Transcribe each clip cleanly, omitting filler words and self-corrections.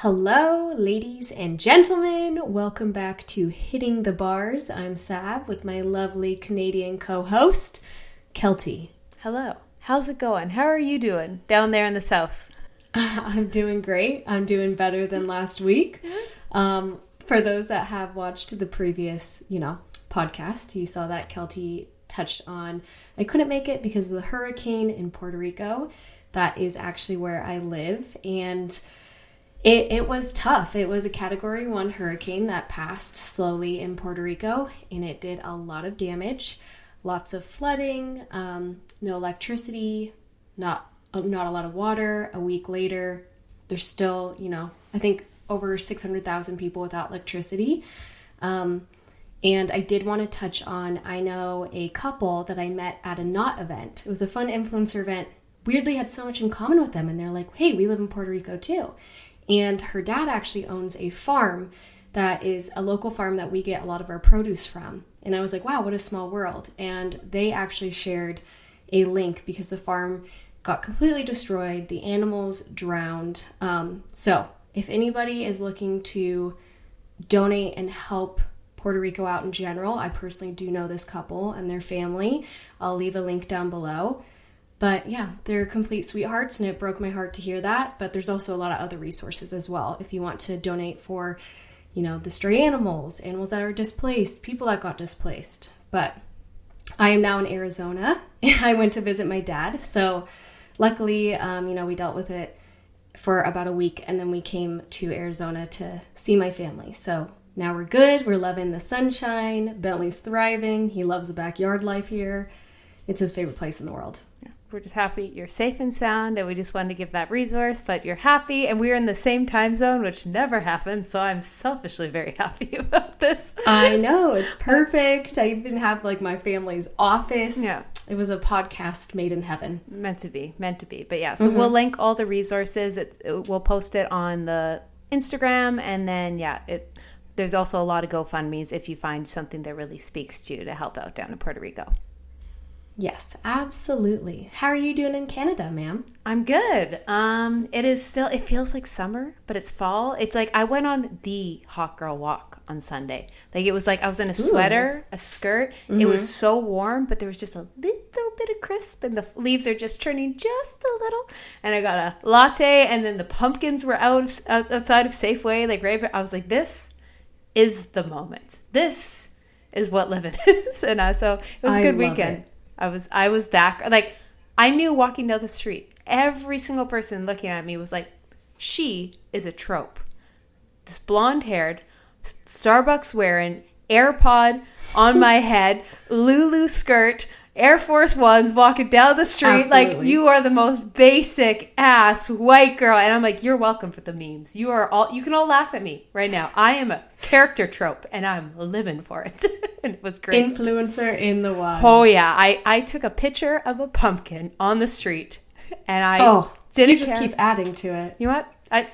Hello, ladies and gentlemen. Welcome back to Hitting the Bars. I'm Sav with my lovely Canadian co-host, Keltie. Hello. How's it going? How are you doing down there in the south? I'm doing great. I'm doing better than last week. For those that have watched the previous, podcast, you saw that Keltie touched on I couldn't make it because of the hurricane in Puerto Rico. That is actually where I live, and It was tough. It was a Category 1 hurricane that passed slowly in Puerto Rico, and it did a lot of damage. Lots of flooding, no electricity, not a lot of water. A week later, there's still, I think over 600,000 people without electricity. And I did want to touch on, I know a couple that I met at a Knot event. It was a fun influencer event. Weirdly had so much in common with them, and they're like, hey, we live in Puerto Rico too. And her dad actually owns a farm that is a local farm that we get a lot of our produce from. And I was like, wow, what a small world. And they actually shared a link because the farm got completely destroyed. The animals drowned. So if anybody is looking to donate and help Puerto Rico out in general, I personally do know this couple and their family. I'll leave a link down below. But yeah, they're complete sweethearts, and it broke my heart to hear that. But there's also a lot of other resources as well. If you want to donate for, the stray animals that are displaced, people that got displaced. But I am now in Arizona. I went to visit my dad. So luckily, we dealt with it for about a week, and then we came to Arizona to see my family. So now we're good. We're loving the sunshine. Bentley's thriving. He loves the backyard life here. It's his favorite place in the world. Yeah. We're just happy you're safe and sound, and we just wanted to give that resource, but you're happy, and we're in the same time zone, which never happens, so I'm selfishly very happy about this. I know, it's perfect. I even have, my family's office. Yeah. It was a podcast made in heaven. Meant to be. But yeah, so we'll link all the resources. We'll post it on the Instagram, and then, there's also a lot of GoFundMes if you find something that really speaks to you to help out down in Puerto Rico. Yes, absolutely. How are you doing in Canada, ma'am? I'm good. It feels like summer, but it's fall. It's like I went on the hot girl walk on Sunday. It was like I was in a sweater, a skirt. Mm-hmm. It was so warm, but there was just a little bit of crisp, and the leaves are just turning just a little. And I got a latte, and then the pumpkins were outside of Safeway. I was like, this is the moment. This is what living is. And so it was a good weekend. I was that, I knew walking down the street, every single person looking at me was like, she is a trope. This blonde-haired, Starbucks wearing, AirPod on my head, Lulu skirt, Air Force Ones walking down the street. Absolutely. You are the most basic ass white girl. And I'm like, you're welcome for the memes. You can all laugh at me right now. I am a character trope, and I'm living for it. And it was great. Influencer in the wild. Oh yeah. I took a picture of a pumpkin on the street, and you just keep adding to it. You know what? I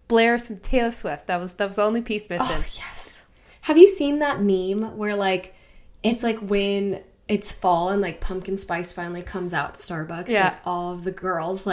blare some Taylor Swift. That was the only piece missing. Oh yes. Have you seen that meme where it's when it's fall and pumpkin spice finally comes out at Starbucks? Yeah. All of the girls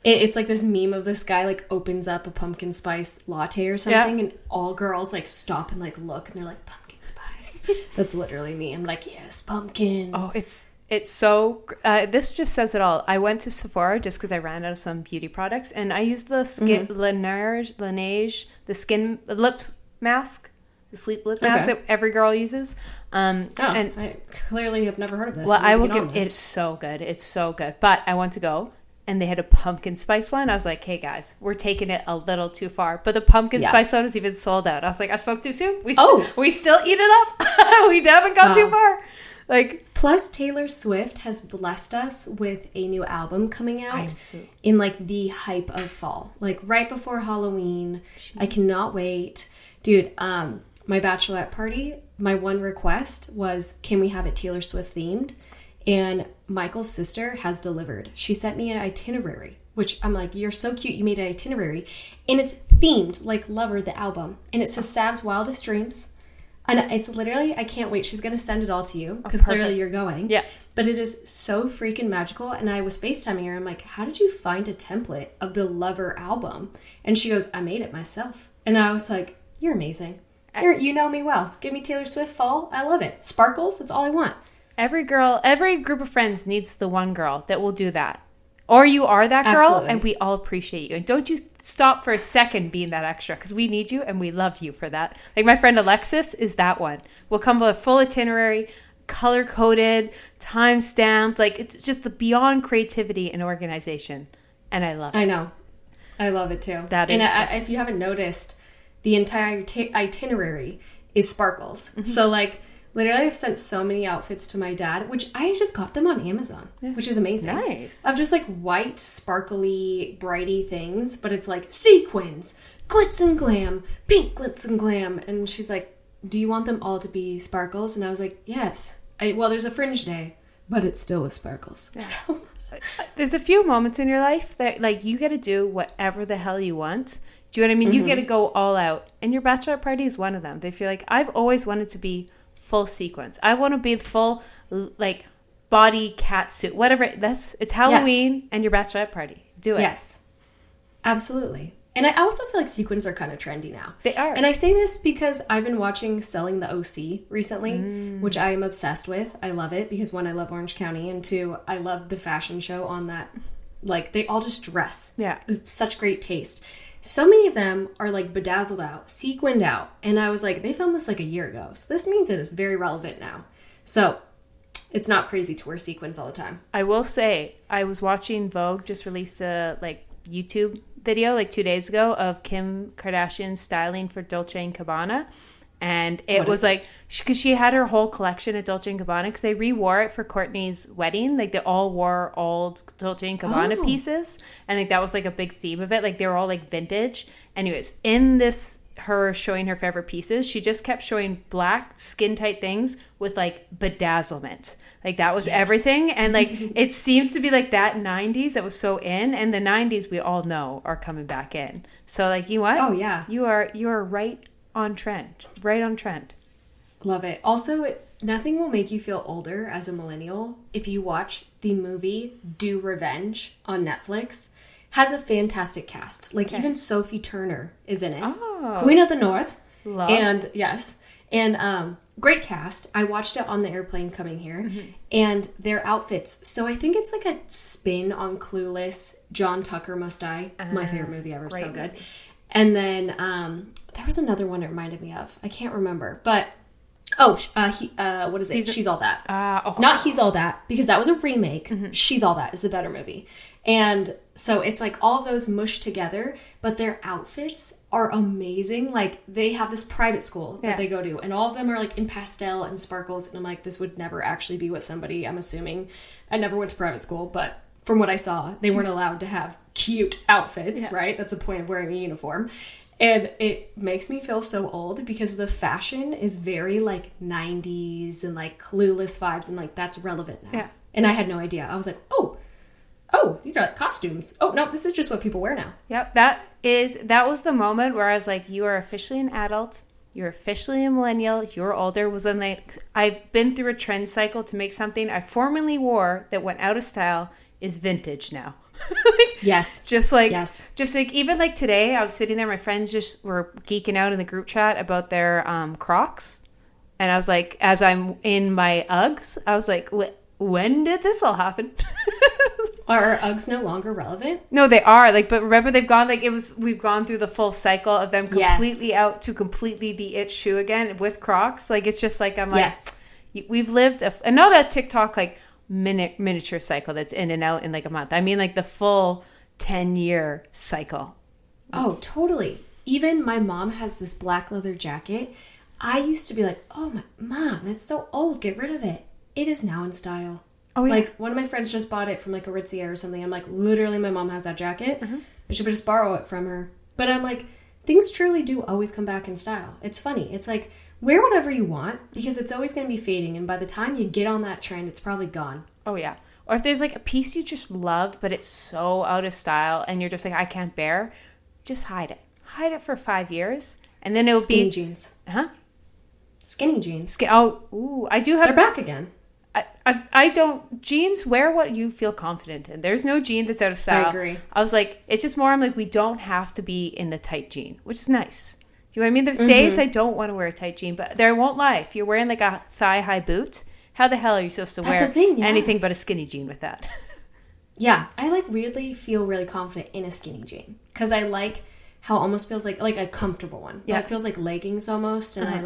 it's this meme of this guy opens up a pumpkin spice latte or something, and all girls stop and look, and they're like, pumpkin spice. That's literally me. I'm like, yes, pumpkin. Oh, it's so this just says it all. I went to Sephora just because I ran out of some beauty products, and I used the skin Laneige, the skin lip mask, the sleep lip mask that every girl uses. And I clearly have never heard of this. Well, I will give it's so good. It's so good. But I want to go, and they had a pumpkin spice one. I was like, hey guys, we're taking it a little too far. But the pumpkin spice one is even sold out. I was like, I spoke too soon. We still eat it up. We haven't gone too far. Plus Taylor Swift has blessed us with a new album coming out in the hype of fall, right before Halloween. I cannot wait. Dude, my bachelorette party, my one request was, can we have it Taylor Swift themed? And Michael's sister has delivered. She sent me an itinerary, which I'm like, you're so cute. You made an itinerary. And it's themed like Lover, the album. And it says Sav's Wildest Dreams. And it's literally, I can't wait. She's going to send it all to you because clearly you're going. Yeah. But it is so freaking magical. And I was FaceTiming her. I'm like, how did you find a template of the Lover album? And she goes, I made it myself. And I was like, you're amazing. You know me well. Give me Taylor Swift fall. I love it. Sparkles. That's all I want. Every group of friends needs the one girl that will do that. Or you are that girl, Absolutely. And we all appreciate you. And don't you stop for a second being that extra, because we need you and we love you for that. Like my friend Alexis is that one. We'll come with a full itinerary, color-coded, time-stamped. Like it's just the beyond creativity and organization. And I love it. I know. I love it too. If you haven't noticed, the entire itinerary is sparkles. Mm-hmm. So like... Literally, I've sent so many outfits to my dad, which I just got them on Amazon, which is amazing. Nice. Of just like white, sparkly, brighty things, but it's like sequins, glitz and glam, pink glitz and glam. And she's like, do you want them all to be sparkles? And I was like, yes. Well, there's a fringe day, but it's still with sparkles. Yeah. So. There's a few moments in your life that like you get to do whatever the hell you want. Do you know what I mean? Mm-hmm. You get to go all out. And your bachelorette party is one of them. They feel like I've always wanted to be full sequence. I want to be full like body cat suit, whatever. It's Halloween and your bachelorette party. Do it. Yes, absolutely. And I also feel like sequins are kind of trendy now. They are. And I say this because I've been watching Selling the OC recently, which I am obsessed with. I love it because one, I love Orange County, and two, I love the fashion show on that. Like they all just dress. Yeah. With such great taste. So many of them are like bedazzled out, sequined out. And I was like, they filmed this like a year ago. So this means it is very relevant now. So it's not crazy to wear sequins all the time. I will say, I was watching Vogue just released a like YouTube video like 2 days ago of Kim Kardashian styling for Dolce & Gabbana. And it was like, because she had her whole collection at Dolce & Gabbana, because they re-wore it for Courtney's wedding. Like, they all wore old Dolce & Gabbana pieces. And like that was like a big theme of it. Like, they were all like vintage. Anyways, in this, her showing her favorite pieces, she just kept showing black skin-tight things with like bedazzlement. Like, that was everything. And like, it seems to be like that 90s that was so in. And the 90s, we all know, are coming back in. So like, you know what? Oh, yeah. You are right on trend. Right on trend. Love it. Also, nothing will make you feel older as a millennial if you watch the movie Do Revenge on Netflix. Has a fantastic cast. Like, even Sophie Turner is in it. Oh. Queen of the North. Love. And, yes. And great cast. I watched it on the airplane coming here. Mm-hmm. And their outfits. So I think it's like a spin on Clueless. John Tucker Must Die. My favorite movie ever. So good. And then there was another one it reminded me of. I can't remember. But, what is it? She's All That. Not He's All That, because that was a remake. Mm-hmm. She's All That is the better movie. And so it's like all of those mushed together, but their outfits are amazing. Like, they have this private school that they go to, and all of them are like in pastel and sparkles. And I'm like, this would never actually be what somebody, I'm assuming. I never went to private school, but from what I saw, they weren't allowed to have cute outfits, right? That's the point of wearing a uniform. And it makes me feel so old because the fashion is very like 90s and like Clueless vibes, and like that's relevant now. Yeah. And I had no idea. I was like, oh, these are like costumes. Oh, no, this is just what people wear now. Yep. That was the moment where I was like, you are officially an adult. You're officially a millennial. You're older. Was when I've been through a trend cycle to make something I formerly wore that went out of style is vintage now. Just like even like today, I was sitting there, my friends just were geeking out in the group chat about their Crocs, and I was like, as I'm in my Uggs, I was like, when did this all happen? Are Uggs no longer relevant? No, they are. Like, but remember, they've gone we've gone through the full cycle of them completely out to completely the it shoe again with Crocs. Like, it's just like, I'm like, we've lived and not a TikTok like miniature cycle that's in and out in like a month. I mean like the full 10-year cycle. Oh, totally. Even my mom has this black leather jacket. I used to be like, oh, my mom, that's so old. Get rid of it. It is now in style. Oh, yeah. Like, one of my friends just bought it from like Aritzia or something. I'm like, literally, my mom has that jacket. Mm-hmm. I should just borrow it from her. But I'm like, things truly do always come back in style. It's funny. It's like, wear whatever you want because it's always going to be fading. And by the time you get on that trend, it's probably gone. Oh, yeah. Or if there's like a piece you just love, but it's so out of style and you're just like, I can't bear, just hide it. Hide it for 5 years. And then it'll Skinny jeans. Huh? Skinny jeans. I do have. They're back again. I don't jeans. Wear what you feel confident in. There's no jean that's out of style. I agree. I was like, it's just more. I'm like, we don't have to be in the tight jean, which is nice. Do you know what I mean? There's days I don't want to wear a tight jean, but there I won't lie. If you're wearing like a thigh high boot, how the hell are you supposed to wear anything but a skinny jean with that? Yeah, I like weirdly feel really confident in a skinny jean because I like how it almost feels like a comfortable one. Yeah, it feels like leggings almost, and I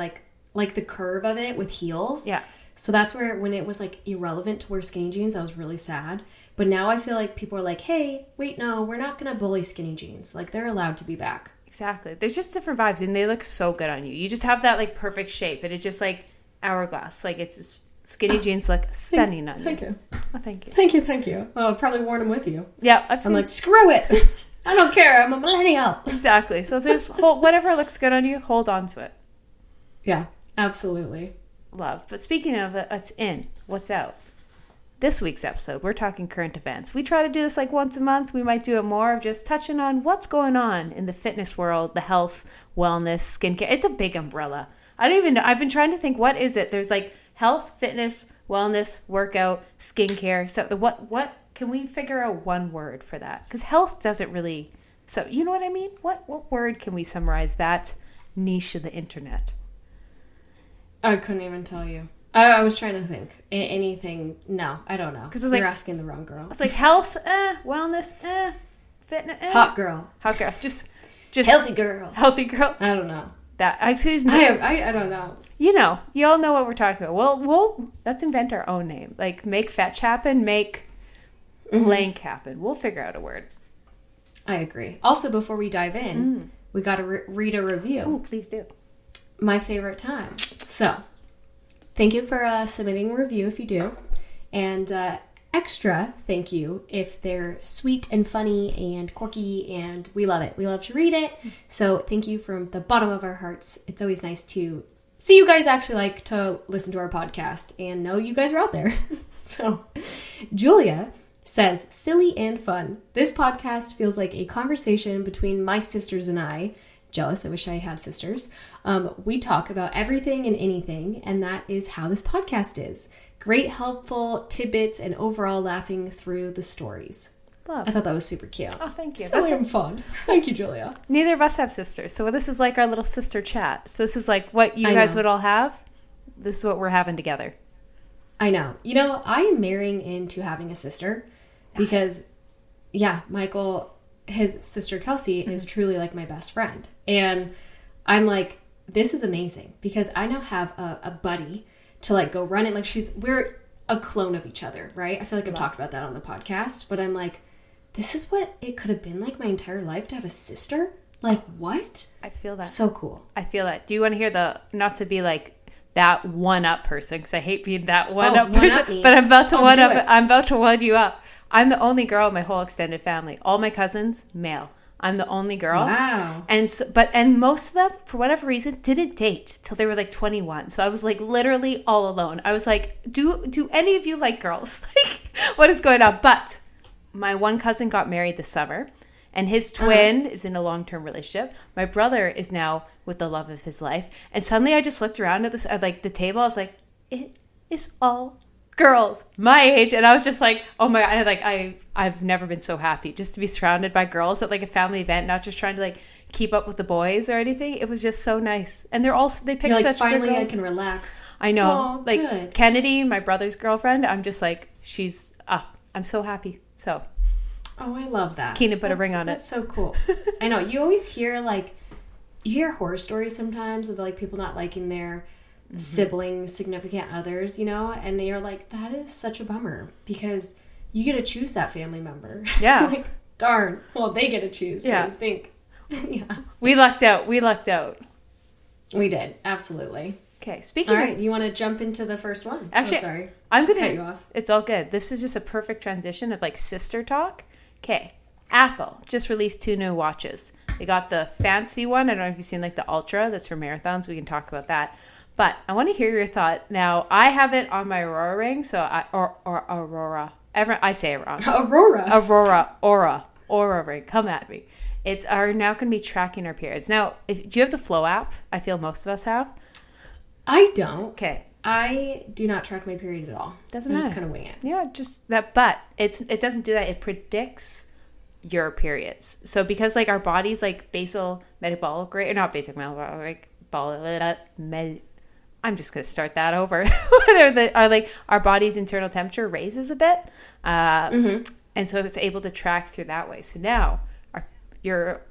like the curve of it with heels. Yeah. So that's where when it was like irrelevant to wear skinny jeans, I was really sad. But now I feel like people are like, hey, wait, no, we're not going to bully skinny jeans. Like they're allowed to be back. Exactly. There's just different vibes and they look so good on you. You just have that like perfect shape and it's just like hourglass. Like it's just skinny jeans look stunning on you. Thank you. Oh, thank you. Thank you. Oh, I've probably worn them with you. Yeah. I'm like, screw it. I don't care. I'm a millennial. Exactly. So just whatever looks good on you, hold on to it. Yeah, absolutely. Love. But speaking of what's out? This week's episode, we're talking current events. We try to do this like once a month. We might do it more of just touching on what's going on in the fitness world, the health, wellness, skincare. It's a big umbrella. I don't even know. I've been trying to think, what is it? There's like health, fitness, wellness, workout, skincare. So what can we figure out one word for that? Because health doesn't really. So you know what I mean? What word can we summarize that niche of the internet? I couldn't even tell you. I was trying to think. Anything? No, I don't know. Because you're asking the wrong girl. It's like health, wellness, fitness, hot girl, just healthy girl. I don't know. That I don't know. You all know what we're talking about. We'll let's invent our own name. Like make fetch happen, make blank happen. We'll figure out a word. I agree. Also, before we dive in, we got to read a review. Oh, please do. My favorite time. So, thank you for submitting a review if you do. And extra thank you if they're sweet and funny and quirky, and we love it. We love to read it. So, thank you from the bottom of our hearts. It's always nice to see you guys actually like to listen to our podcast and know you guys are out there. So, Julia says, silly and fun. This podcast feels like a conversation between my sisters and I. Jealous. I wish I had sisters. We talk about everything and anything, and that is how this podcast is. Great, helpful tidbits, and overall laughing through the stories. Love. I thought that was super cute. Oh, thank you. That's fun. Thank you, Julia. Neither of us have sisters, so this is like our little sister chat. So this is like what you guys would all have. This is what we're having together. I know. I am marrying into having a sister because, Michael, his sister Keltie is truly like my best friend. And I'm like, this is amazing because I now have a buddy to like go run it. Like we're a clone of each other, right? I feel like I've talked about that on the podcast, but I'm like, this is what it could have been like my entire life to have a sister. Like what? I feel that. So cool. I feel that. Do you want to hear not to be like that one up person, because I hate being that one up person, but I'm about to one you up. I'm the only girl in my whole extended family. All my cousins, male. I'm the only girl. Wow. And most of them, for whatever reason, didn't date till they were like 21. So I was like literally all alone. I was like, do any of you like girls? Like, what is going on? But my one cousin got married this summer, and his twin is in a long-term relationship. My brother is now with the love of his life. And suddenly I just looked around at the table. I was like, it is all girls my age. And I was just like, oh my God. I've never been so happy just to be surrounded by girls at like a family event, not just trying to like keep up with the boys or anything. It was just so nice. And they pick such finally good girls. I can relax. I know. Oh, good. Kennedy, my brother's girlfriend, I'm just like, I'm so happy. So oh, I love that. Keenan put a ring on it. That's so cool. I know. You always hear you hear horror stories sometimes of like people not liking their siblings, significant others, and you're like, that is such a bummer because you get to choose that family member. Yeah. Like, darn. Well, they get to choose. Yeah. I think. Yeah. We lucked out. We did. Absolutely. Okay. All right. You want to jump into the first one? Actually, sorry. I'm going to cut you off. It's all good. This is just a perfect transition of like sister talk. Okay. Apple just released 2 new watches. They got the fancy one. I don't know if you've seen like the Ultra. That's for marathons. We can talk about that. But I want to hear your thought. Now, I have it on my Aurora ring. Or Aurora. I say it wrong. Aurora ring. Come at me. It's now going to be tracking our periods. Now, do you have the Flow app? I feel most of us have. I don't. Okay. I do not track my period at all. Doesn't I matter. just kind of wing it. Yeah, just that. But it doesn't do that. It predicts your periods. So because like our body's like basal metabolic rate, or not basic metabolic, I'm just gonna start that over. Our body's internal temperature raises a bit, and so it's able to track through that way. So now your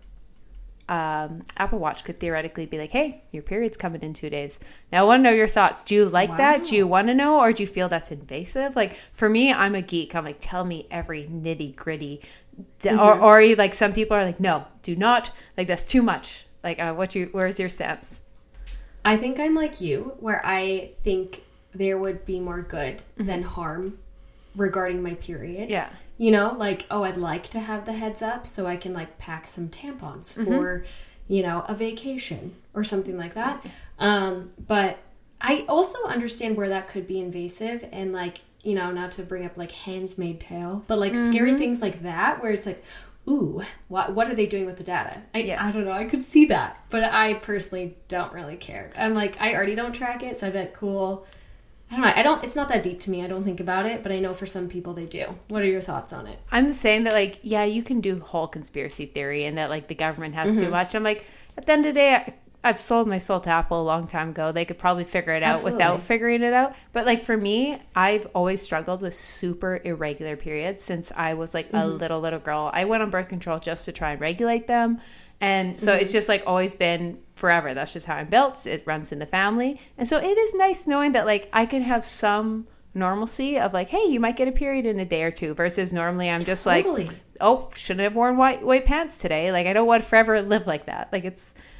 Apple Watch could theoretically be like, hey, your period's coming in 2 days. Now I want to know your thoughts. Do you like that? Do you want to know, or do you feel that's invasive? Like for me, I'm a geek. I'm like, tell me every nitty gritty. Or are you like, some people are like, no, do not, like that's too much. Like where's your stance? I think I'm like you, where I think there would be more good than harm regarding my period. Yeah. You know, like, oh, I'd like to have the heads up so I can like pack some tampons for, you know, a vacation or something like that. But I also understand where that could be invasive and like, you know, not to bring up like Handmaid's Tale, but like scary things like that where it's like, ooh, what are they doing with the data? I don't know. I could see that, but I personally don't really care. I'm like, I already don't track it, so I bet cool. I don't know. It's not that deep to me. I don't think about it, but I know for some people they do. What are your thoughts on it? I'm the same that like, yeah, you can do whole conspiracy theory and that like the government has too much. I'm like, at the end of the day, I've sold my soul to Apple a long time ago. They could probably figure it out without figuring it out. But like for me, I've always struggled with super irregular periods since I was like a little girl. I went on birth control just to try and regulate them. And so it's just like always been forever. That's just how I'm built. It runs in the family. And so it is nice knowing that like I can have some normalcy of like, hey, you might get a period in a day or two versus normally I'm just like, oh, shouldn't have worn white pants today. Like I don't want to forever live like that. Like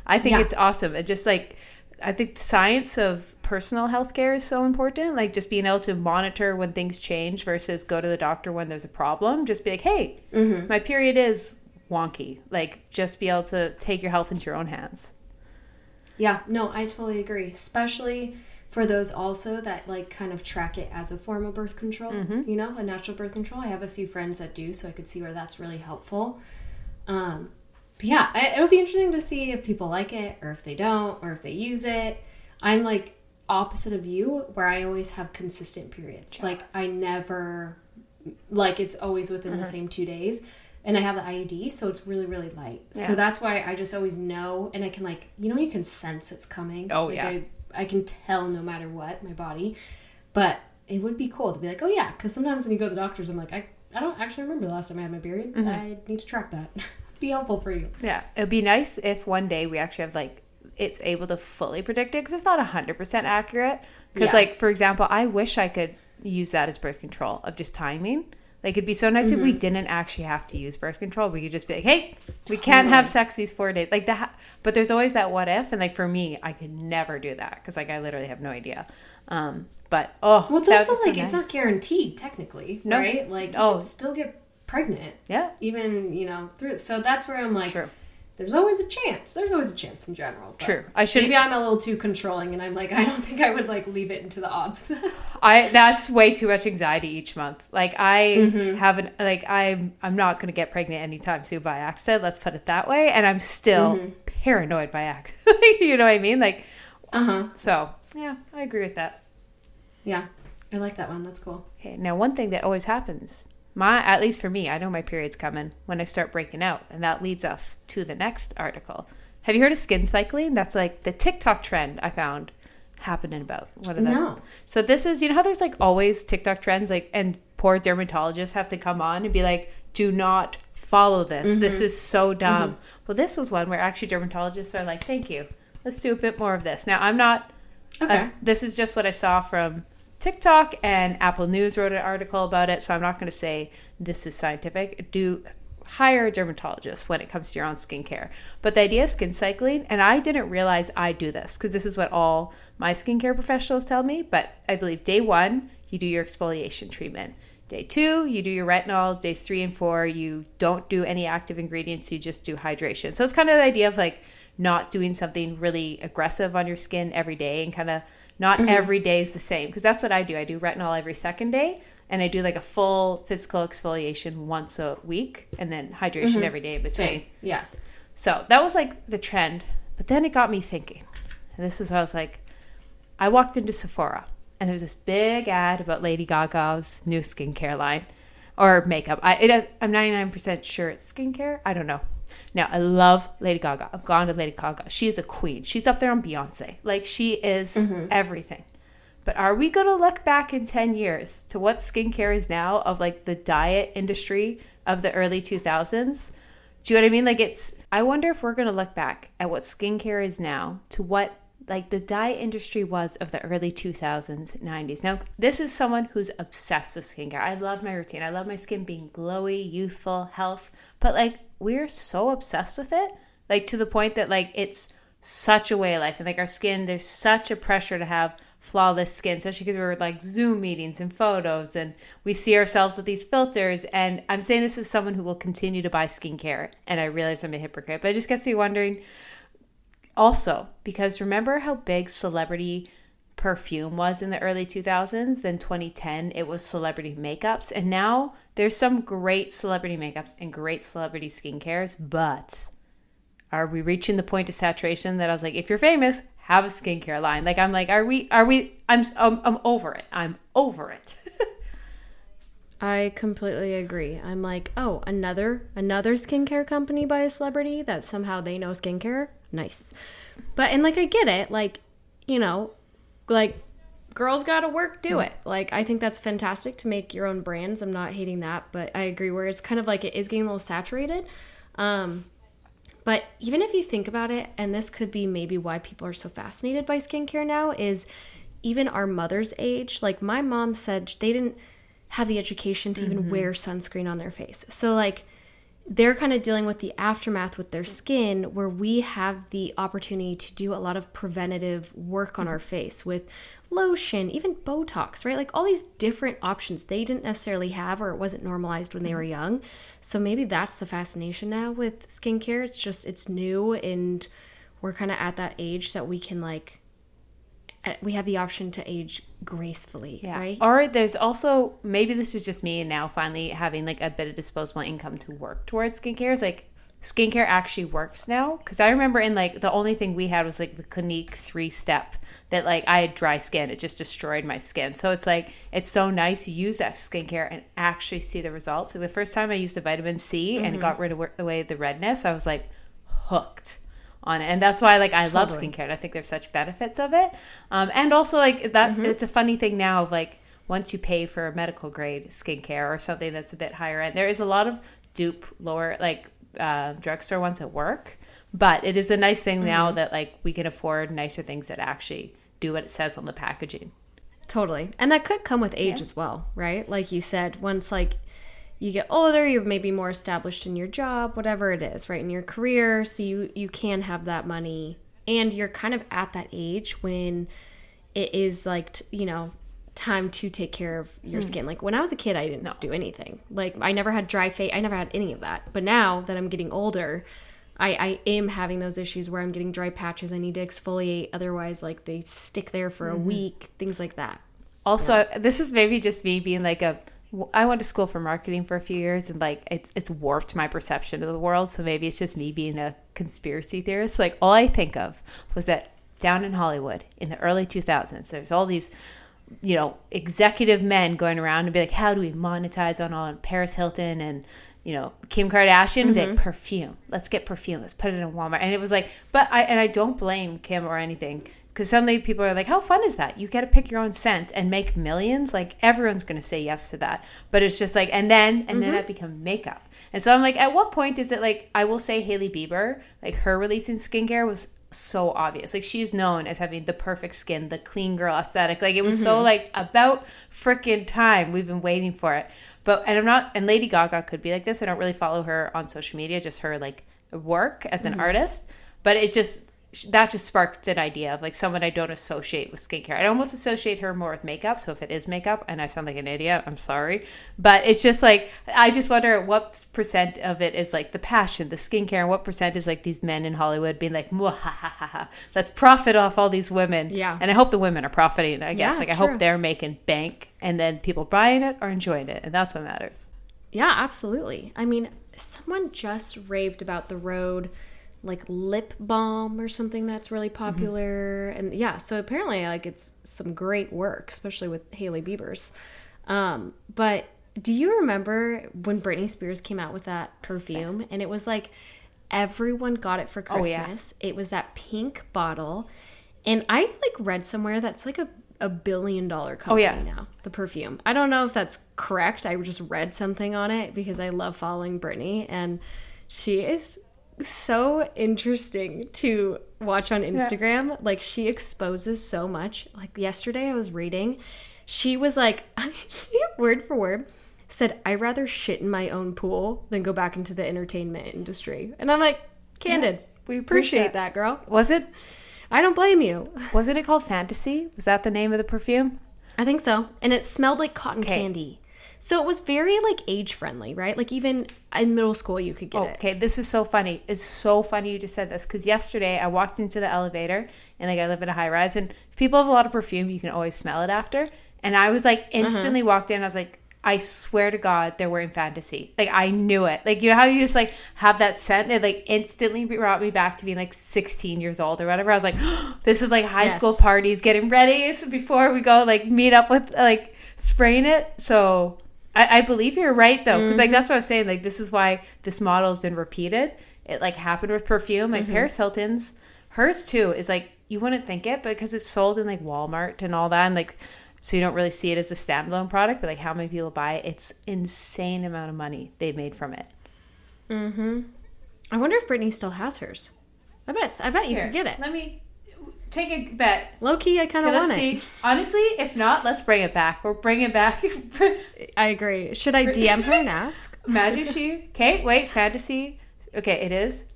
I think it's awesome. It just like, I think the science of personal health care is so important. Like just being able to monitor when things change versus go to the doctor when there's a problem. Just be like, hey, my period is wonky. Like just be able to take your health into your own hands. Yeah, no, I totally agree. Especially for those also that like kind of track it as a form of birth control, you know, a natural birth control. I have a few friends that do, so I could see where that's really helpful. But yeah, it would be interesting to see if people like it or if they don't or if they use it. I'm like opposite of you where I always have consistent periods. Yes. Like I never, like it's always within the same 2 days. And I have the IUD, so it's really, really light. Yeah. So that's why I just always know, and I can like, you know, you can sense it's coming. Oh, like yeah. I can tell no matter what, my body. But it would be cool to be like, oh yeah, because sometimes when you go to the doctors, I'm like, I don't actually remember the last time I had my period. I need to track that. Be helpful for you. Yeah. It would be nice if one day we actually have like, it's able to fully predict it, because it's not 100% accurate. Because like, for example, I wish I could use that as birth control of just timing. Like, it'd be so nice if we didn't actually have to use birth control. We could just be like, hey, we can't have sex these 4 days. Like, that. But there's always that what if. And, like, for me, I could never do that because, like, I literally have no idea. But, well, it's also, like, it's not guaranteed, technically, right? Like, you can still get pregnant. Yeah. Even, you know, through. So that's where I'm like, there's always a chance. There's always a chance in general. True. Maybe I'm a little too controlling, and I'm like, I don't think I would like leave it into the odds of that. That's way too much anxiety each month. Like I haven't, like I'm not gonna get pregnant anytime soon by accident. Let's put it that way. And I'm still paranoid by accident. You know what I mean? Like, So yeah, I agree with that. Yeah, I like that one. That's cool. Okay, now one thing that always happens. At least for me, I know my period's coming when I start breaking out. And that leads us to the next article. Have you heard of skin cycling? That's like the TikTok trend I found happening about. What are No. So this is, you know how there's like always TikTok trends, like, and poor dermatologists have to come on and be like, do not follow this. This is so dumb. Well, this was one where actually dermatologists are like, thank you. Let's do a bit more of this. Now, I'm not, this is just what I saw from TikTok, and Apple News wrote an article about it, so I'm not going to say this is scientific. Do hire a dermatologist when it comes to your own skincare. But the idea is skin cycling, and I didn't realize I do this because this is what all my skincare professionals tell me, but I believe day 1, you do your exfoliation treatment. Day 2, you do your retinol. Day 3 and 4, you don't do any active ingredients, you just do hydration. So it's kind of the idea of like not doing something really aggressive on your skin every day, and kind of not every day is the same, because that's what I do. I do retinol every second day, and I do like a full physical exfoliation once a week, and then hydration every day in between. Same. Yeah. So that was like the trend. But then it got me thinking, and this is why I was like, I walked into Sephora and there was this big ad about Lady Gaga's new skincare line or makeup. I'm 99% sure it's skincare. I don't know. Now, I love Lady Gaga. I've gone to Lady Gaga. She is a queen. She's up there on Beyonce. Like, she is everything. But are we going to look back in 10 years to what skincare is now of, like, the diet industry of the early 2000s? Do you know what I mean? Like, I wonder if we're going to look back at what skincare is now to what, like, the diet industry was of the early 2000s, 90s. Now, this is someone who's obsessed with skincare. I love my routine. I love my skin being glowy, youthful, health. But, like, we're so obsessed with it, like, to the point that, like, it's such a way of life. And, like, our skin, there's such a pressure to have flawless skin, especially because we're, like, Zoom meetings and photos, and we see ourselves with these filters. And I'm saying this as someone who will continue to buy skincare, and I realize I'm a hypocrite, but it just gets me wondering also, because remember how big celebrity perfume was in the early 2000s? Then 2010, it was celebrity makeups. And now there's some great celebrity makeups and great celebrity skincare, but are we reaching the point of saturation that I was like, if you're famous, have a skincare line? Like, I'm like, I'm over it. I'm over it. I completely agree. I'm like, oh, another skincare company by a celebrity that somehow they know skincare. Nice. But, and like, I get it. Like, you know, like, girls gotta work, do it. Like, I think that's fantastic to make your own brands. I'm not hating that, but I agree where it's kind of like it is getting a little saturated. But even if you think about it, and this could be maybe why people are so fascinated by skincare now, is even our mother's age. Like, my mom said they didn't have the education to even wear sunscreen on their face. So, like, they're kind of dealing with the aftermath with their skin, where we have the opportunity to do a lot of preventative work on our face with lotion, even Botox, right? Like, all these different options they didn't necessarily have, or it wasn't normalized when they were young. So maybe that's the fascination now with skincare. It's just, it's new, and we're kind of at that age that we can, like, we have the option to age gracefully, right? Or there's also, maybe this is just me now finally having, like, a bit of disposable income to work towards skincare. It's like, skincare actually works now. Because I remember in, like, the only thing we had was, like, the Clinique 3-step that, like, I had dry skin. It just destroyed my skin. So it's like, it's so nice to use that skincare and actually see the results. Like, the first time I used a vitamin C and it got rid of away the redness, I was, like, hooked on it. And that's why, like, I love skincare, and I think there's such benefits of it. And also, like, that it's a funny thing now of, like, once you pay for a medical grade skincare or something that's a bit higher end, there is a lot of dupe lower, like, drugstore ones at work. But it is the nice thing now that, like, we can afford nicer things that actually do what it says on the packaging. Totally. And that could come with age as well, right? Like you said, once, like, you get older, you're maybe more established in your job, whatever it is, right, in your career. So you can have that money, and you're kind of at that age when it is, like, you know, time to take care of your skin. Like, when I was a kid, I didn't do anything. Like, I never had dry face. I never had any of that. But now that I'm getting older, I am having those issues where I'm getting dry patches. I need to exfoliate. Otherwise, like, they stick there for a week, things like that. Also, this is maybe just me being like I went to school for marketing for a few years, and, like, it's warped my perception of the world. So maybe it's just me being a conspiracy theorist. Like, all I think of was that down in Hollywood in the early 2000s, there's all these, you know, executive men going around and be like, how do we monetize on Paris Hilton and, you know, Kim Kardashian? And be like, perfume. Let's get perfume. Let's put it in Walmart. And it was like, I don't blame Kim or anything. Because suddenly people are like, how fun is that? You get to pick your own scent and make millions. Like, everyone's going to say yes to that. But it's just like, and then that become makeup. And so I'm like, at what point is it, like, I will say Hailey Bieber, like, her releasing skincare was so obvious. Like, she's known as having the perfect skin, the clean girl aesthetic. Like, it was so, like, about freaking time. We've been waiting for it. But, and Lady Gaga could be like this. I don't really follow her on social media, just her, like, work as an artist. But it's just, that just sparked an idea of, like, someone I don't associate with skincare. I almost associate her more with makeup. So if it is makeup, and I sound like an idiot, I'm sorry. But it's just like, I just wonder what percent of it is, like, the passion, the skincare, and what percent is, like, these men in Hollywood being like, let's profit off all these women. Yeah. And I hope the women are profiting, I guess. Yeah, like, I hope they're making bank, and then people buying it or enjoying it. And that's what matters. Yeah, absolutely. I mean, someone just raved about the road like lip balm or something that's really popular. And yeah, so apparently like it's some great work, especially with Hailey Bieber's. But do you remember when Britney Spears came out with that perfume? And it was like everyone got it for Christmas. It was that pink bottle. And I like read somewhere that's like a $1 billion company now, the perfume. I don't know if that's correct. I just read something on it because I love following Britney, and she is so interesting to watch on Instagram. Like, she exposes so much. Like, yesterday I was reading, she was like, she word for word said, "I'd rather shit in my own pool than go back into the entertainment industry." And I'm like, candid. We appreciate that, girl. Was it? I don't blame you. Wasn't it called Fantasy? Was that the name of the perfume? I think so. And it smelled like cotton candy. So it was very like age friendly, right? Like even in middle school you could get it. Okay, this is so funny. It's so funny you just said this, because yesterday I walked into the elevator, and like I live in a high rise, and if people have a lot of perfume, you can always smell it after. And I was like instantly walked in, I was like, I swear to God, they're wearing Fantasy. Like, I knew it. Like, you know how you just, like, have that scent? It, like, instantly brought me back to being, like, 16 years old or whatever. I was like, oh, this is, like, high school parties, getting ready before we go, like, meet up with, like, spraying it. So, I believe you're right, though. Because, like, that's what I was saying. Like, this is why this model has been repeated. It, like, happened with perfume. Like, Paris Hilton's, hers, too, is, like, you wouldn't think it, but because it's sold in, like, Walmart and all that, and, like, so you don't really see it as a standalone product, but like how many people buy it? It's insane amount of money they made from it. I wonder if Britney still has hers. I bet you could get it. Let me take a bet. Low key, I kind of want it. Honestly, if not, let's bring it back. We'll bring it back. I agree. Should I DM her and ask? Imagine she... Okay, wait, Fantasy. Okay, it is.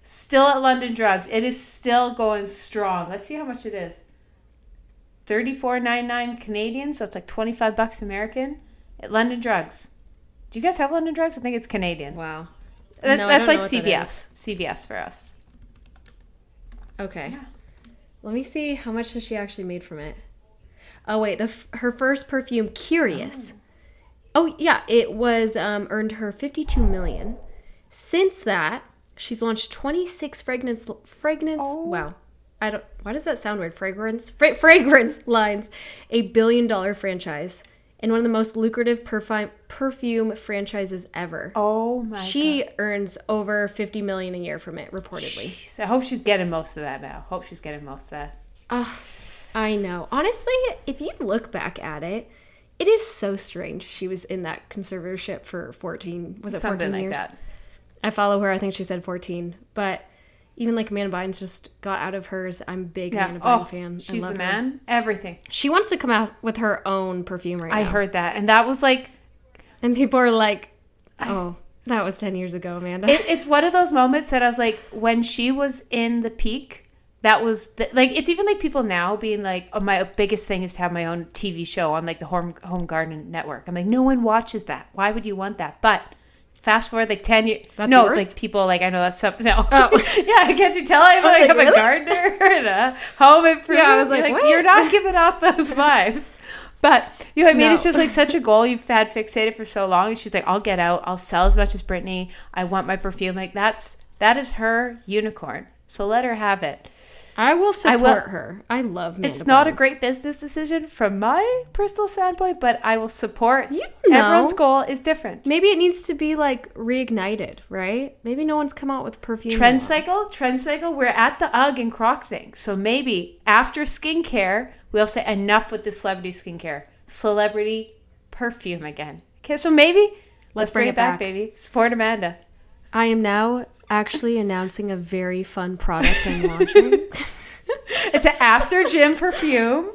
Still at London Drugs. It is still going strong. Let's see how much it is. $34.99 Canadian, so it's like $25 American at London Drugs. Do you guys have London Drugs? I think it's Canadian. Wow. That's like CVS. CVS for us. Okay. Yeah. Let me see how much has she actually made from it. Oh wait, her first perfume, Curious. Oh yeah, it was earned her $52 million. Since that, she's launched 26 fragrance. Wow. Why does that sound weird? Fragrance lines, $1 billion franchise, and one of the most lucrative perfume franchises ever. Oh my God. She earns over $50 million a year from it, reportedly. Jeez, I hope she's getting most of that now. I know. Honestly, if you look back at it, it is so strange. She was in that conservatorship for 14 years? Something like that. I follow her. I think she said 14, but... Even like Amanda Bynes just got out of hers. I'm a big Amanda Bynes fan. She's the man. Everything. She wants to come out with her own perfume right now. I heard that. And that was like... And people are like, oh, that was 10 years ago, Amanda. It's one of those moments that I was like, when she was in the peak, that was... like, it's even like people now being like, oh, my biggest thing is to have my own TV show on like the Home Garden Network. I'm like, no one watches that. Why would you want that? But... Fast forward like 10 years. That's yours? Like people like, I know that's something. No. Oh. Yeah, can't you tell I'm really? A gardener and a home improvement? Yeah, I was like, what? You're not giving off those vibes. But, you know what I mean? No. It's just like such a goal you've had fixated for so long. And she's like, I'll get out. I'll sell as much as Britney. I want my perfume. Like that is her unicorn. So let her have it. I will support her. I love Amanda It's not Bynes. A great business decision from my personal standpoint, but I will support. Everyone's goal is different. Maybe it needs to be like reignited, right? Maybe no one's come out with perfume. Trend cycle. We're at the UGG and Croc thing. So maybe after skincare, we'll say enough with the celebrity skincare. Celebrity perfume again. Okay, so maybe let's bring it back, baby. Support Amanda. I am now actually announcing a very fun product I'm launching. It's an after gym perfume.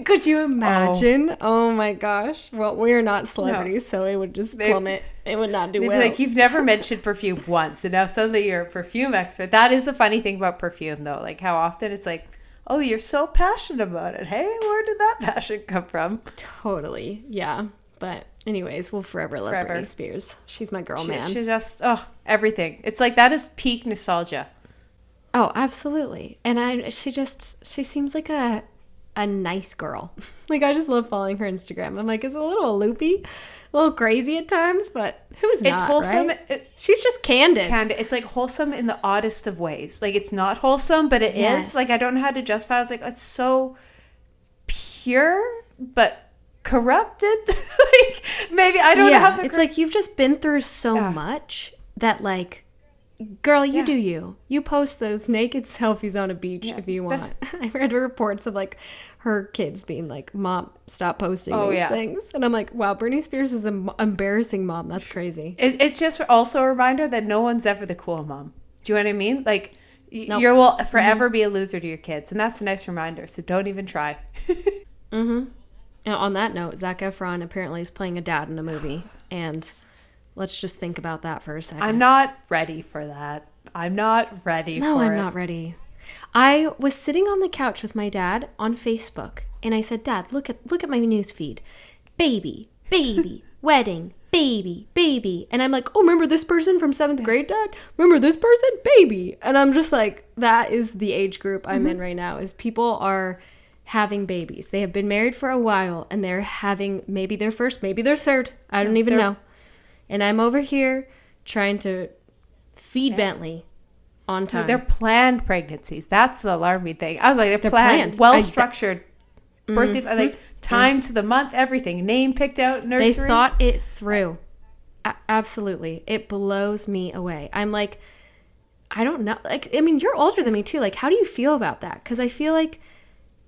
Could you imagine? Oh my gosh. Well, we're not celebrities, so it would just plummet. It would not do well. Like, you've never mentioned perfume once, and now suddenly you're a perfume expert. That is the funny thing about perfume, though. Like, how often it's like, oh, you're so passionate about it. Hey, where did that passion come from? Totally. Yeah. But anyways, we'll forever love Britney Spears. She's my girl, man. She just, everything. It's like, that is peak nostalgia. Oh, absolutely. And she seems like a a nice girl. Like, I just love following her Instagram. I'm like, it's a little loopy, a little crazy at times, but who's not, it's wholesome. Right? She's just candid. It's like wholesome in the oddest of ways. Like, it's not wholesome, but it is. Like, I don't know how to justify. I was like, it's so pure, but corrupted. Like, maybe I don't know how. It's like you've just been through so much that, like, girl, you do you. You post those naked selfies on a beach if you want. I read reports of, like, her kids being like, Mom, stop posting these things. And I'm like, wow, Britney Spears is an embarrassing mom. That's crazy. It's just also a reminder that no one's ever the cool mom. Do you know what I mean? Like, you will forever be a loser to your kids. And that's a nice reminder. So don't even try. And on that note, Zac Efron apparently is playing a dad in a movie. And let's just think about that for a second. I'm not ready for that. I'm not ready for it. No, I'm not ready. I was sitting on the couch with my dad on Facebook, and I said, Dad, look at my news feed. Baby, wedding, baby. And I'm like, oh, remember this person from 7th grade, Dad? Remember this person? Baby. And I'm just like, that is the age group I'm in right now, is people are having babies. They have been married for a while, and they're having maybe their first, maybe their third. I don't even know. And I'm over here trying to feed Bentley on time. No, they're planned pregnancies. That's the alarming thing. I was like, they're planned. Well-structured birthday, like time to the month, everything. Name picked out, nursery. They thought it through. Absolutely. It blows me away. I'm like, I don't know. Like, I mean, you're older than me too. Like, how do you feel about that? Because I feel like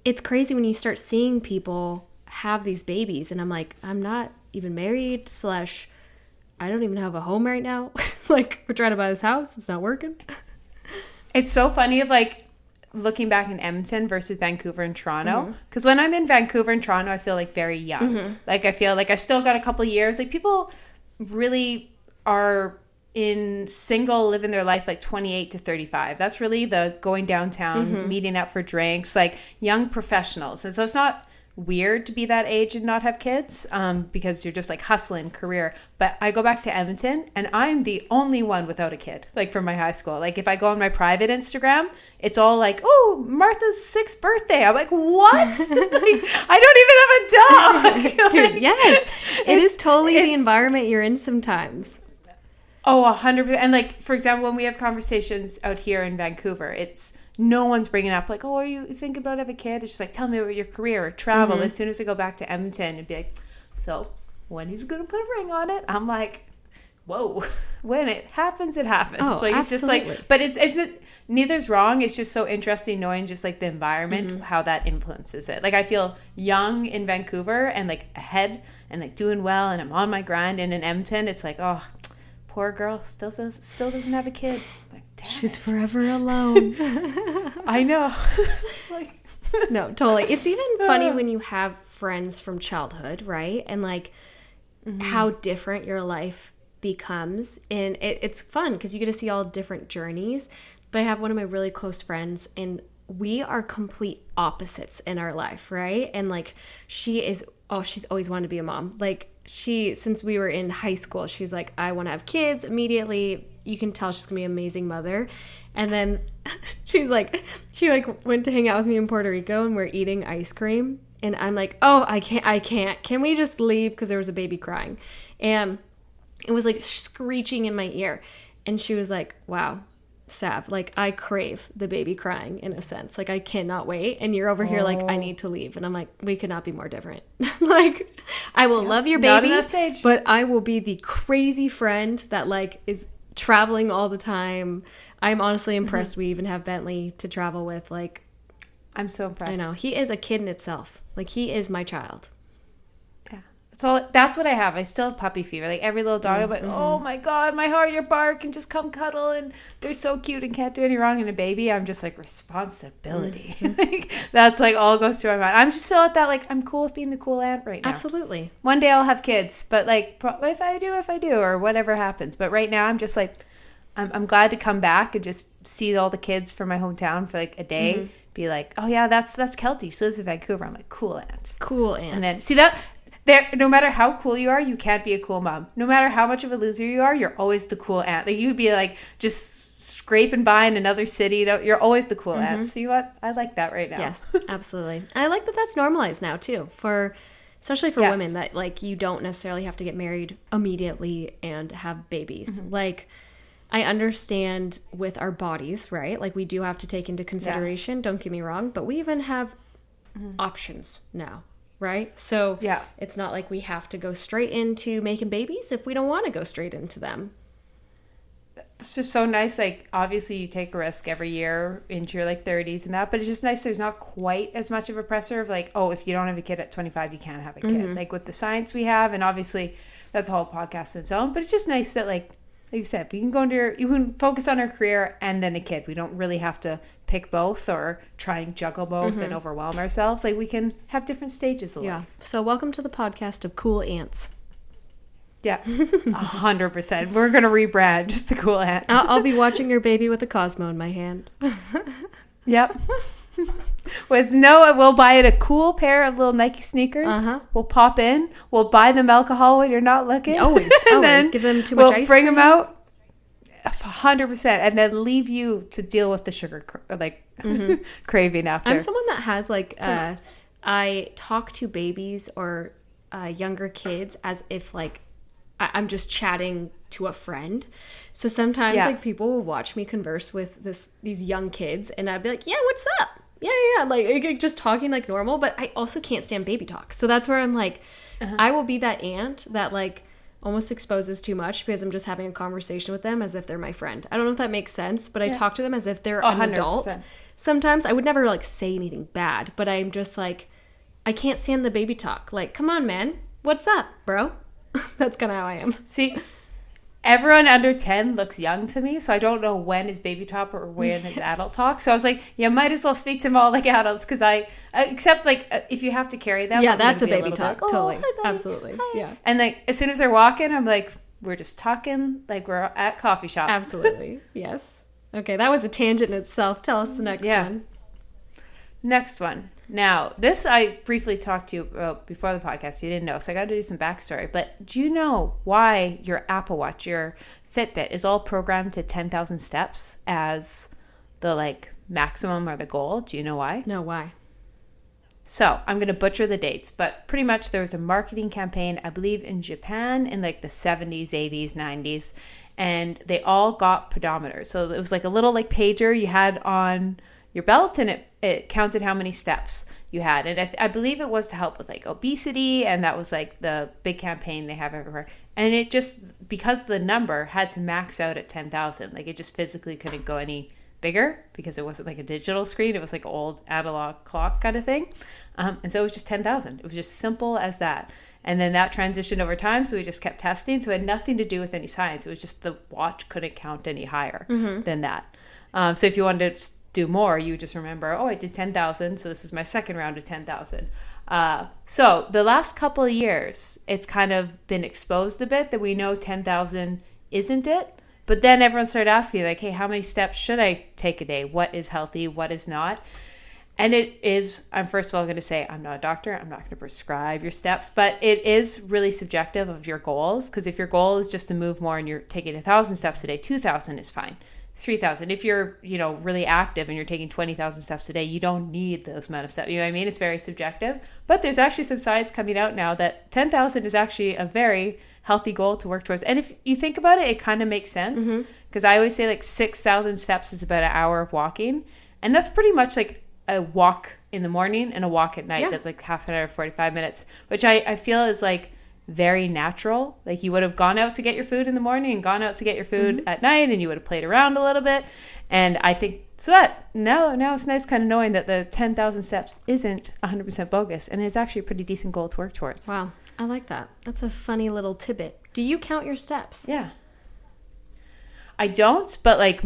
it's crazy when you start seeing people have these babies. And I'm like, I'm not even married / I don't even have a home right now. Like, we're trying to buy this house. It's not working. It's so funny of, like, looking back in Edmonton versus Vancouver and Toronto. Because when I'm in Vancouver and Toronto, I feel, like, very young. Like, I feel like I still got a couple of years. Like, people really are in single, living their life, like, 28 to 35. That's really the going downtown, meeting up for drinks, like, young professionals. And so it's not weird to be that age and not have kids, because you're just like hustling career. But I go back to Edmonton and I'm the only one without a kid, like, from my high school. Like, if I go on my private Instagram, it's all like, oh, Martha's 6th birthday. I'm like, what? Like, I don't even have a dog. Dude, yes, it is totally the environment you're in sometimes. Oh, 100%. And, like, for example, when we have conversations out here in Vancouver, it's no one's bringing up, like, oh, are you thinking about having a kid? It's just like, tell me about your career or travel. As soon as I go back to Edmonton, it'd be like, so when he's going to put a ring on it? I'm like, whoa, when it happens, it happens. Oh, like, absolutely. It's just like, but it's neither's wrong. It's just so interesting knowing just, like, the environment, how that influences it. Like, I feel young in Vancouver and, like, ahead and, like, doing well, and I'm on my grind. And in Edmonton, it's like, oh, poor girl still doesn't have a kid. Like, she's forever alone. I know. Like, no, totally. It's even funny when you have friends from childhood, right? And, like, how different your life becomes. And it's fun because you get to see all different journeys. But I have one of my really close friends, and we are complete opposites in our life, right? And, like, she's always wanted to be a mom. Like, since we were in high school, she's like, I want to have kids immediately. You can tell she's gonna be an amazing mother. And then she went to hang out with me in Puerto Rico, and we're eating ice cream, and I'm like, oh, I can't, can we just leave, because there was a baby crying, and it was like screeching in my ear. And she was like, wow, Sav, like, I crave the baby crying, in a sense. Like, I cannot wait. And you're over here like, I need to leave. And I'm like, we could not be more different. Like, I will love your baby, but I will be the crazy friend that, like, is traveling all the time. I'm honestly impressed we even have Bentley to travel with. Like, I'm so impressed. I know. He is a kid in itself. Like, he is my child. So that's what I have. I still have puppy fever. Like, every little dog, I'm like, oh my God, my heart, your bark, and just come cuddle, and they're so cute and can't do any wrong. And a baby, I'm just like, responsibility. Like, that's, like, all goes through my mind. I'm just still at that, like, I'm cool with being the cool aunt right now. Absolutely. One day I'll have kids, but, like, if I do, or whatever happens. But right now I'm just like, I'm glad to come back and just see all the kids from my hometown for, like, a day. Be like, oh yeah, that's Keltie. She lives in Vancouver. I'm like, cool aunt. Cool aunt. And then see that. No matter how cool you are, you can't be a cool mom. No matter how much of a loser you are, you're always the cool aunt. Like, you'd be like just scraping by in another city. You're always the cool aunt. So you know what? I like that right now. Yes, absolutely. I like that that's normalized now too, especially for women, that like you don't necessarily have to get married immediately and have babies. Like, I understand with our bodies, right? Like, we do have to take into consideration, don't get me wrong, but we even have options now, right? So it's not like we have to go straight into making babies if we don't want to go straight into them. It's just so nice. Like, obviously you take a risk every year into your like 30s and that, but it's just nice there's not quite as much of a pressure of like, oh, if you don't have a kid at 25 you can't have a kid. Like with the science we have, and obviously that's a whole podcast in its own, but it's just nice that like you said, you can focus on our career and then a kid. We don't really have to pick both or try and juggle both and overwhelm ourselves. Like, we can have different stages of life. So welcome to the podcast of Cool Aunts. Yeah, 100%. We're going to rebrand just the Cool Aunts. I'll be watching your baby with a Cosmo in my hand. Yep. With Noah, we'll buy it a cool pair of little Nike sneakers. We'll pop in. We'll buy them alcohol when you're not looking. Always. Then give them too much ice cream. We'll bring them out. 100%. And then leave you to deal with the sugar craving after. I'm someone that has like, I talk to babies or younger kids as if like I'm just chatting to a friend. So sometimes like people will watch me converse with these young kids and I'd be like, yeah, what's up? Yeah. Like just talking like normal, but I also can't stand baby talk. So that's where I'm like, I will be that aunt that like almost exposes too much because I'm just having a conversation with them as if they're my friend. I don't know if that makes sense, but I talk to them as if they're an adult. Sometimes I would never like say anything bad, but I'm just like, I can't stand the baby talk. Like, come on, man. What's up, bro? That's kind of how I am. See, everyone under 10 looks young to me, so I don't know when is baby talk or when is adult talk. So I was like, yeah, might as well speak to them all like adults because except like if you have to carry them. Yeah, that's a baby talk. Totally. Hi, absolutely. Hi. Yeah. And like as soon as they're walking, I'm like, we're just talking like we're at coffee shop. Absolutely. Yes. Okay, that was a tangent in itself. Tell us the next one. Next one. Now, this I briefly talked to you about before the podcast. You didn't know, so I got to do some backstory. But do you know why your Apple Watch, your Fitbit, is all programmed to 10,000 steps as the like maximum or the goal? Do you know why? No, why? So I'm going to butcher the dates, but pretty much there was a marketing campaign, I believe, in Japan in like the 70s, 80s, 90s, and they all got pedometers. So it was like a little like pager you had on your belt, and it counted how many steps you had. And I believe it was to help with like obesity, and that was like the big campaign they have everywhere. And it just, because the number had to max out at 10,000, like it just physically couldn't go any bigger because it wasn't like a digital screen. It was like an old analog clock kind of thing. And so it was just 10,000. It was just simple as that. And then that transitioned over time, so we just kept testing. So it had nothing to do with any science. It was just the watch couldn't count any higher than that. So if you wanted to do more, you just remember, oh, I did 10,000, so this is my second round of 10,000. So the last couple of years, it's kind of been exposed a bit that we know 10,000 isn't it. But then everyone started asking, like, hey, how many steps should I take a day? What is healthy? What is not? And it is, I'm first of all going to say, I'm not a doctor. I'm not going to prescribe your steps, but it is really subjective of your goals. Because if your goal is just to move more and you're taking 1,000 steps a day, 2,000 is fine. 3,000. If you're, really active and you're taking 20,000 steps a day, you don't need those amount of steps. You know what I mean? It's very subjective. But there's actually some science coming out now that 10,000 is actually a very healthy goal to work towards. And if you think about it, it kind of makes sense. Because I always say like 6,000 steps is about an hour of walking. And that's pretty much like a walk in the morning and a walk at night. Yeah. That's like half an hour, 45 minutes, which I feel is like very natural. Like you would have gone out to get your food in the morning and gone out to get your food at night, and you would have played around a little bit. And I think so that now it's nice kind of knowing that the 10,000 steps isn't 100% bogus and is actually a pretty decent goal to work towards. Wow. I like that. That's a funny little tidbit. Do you count your steps? Yeah. I don't, but like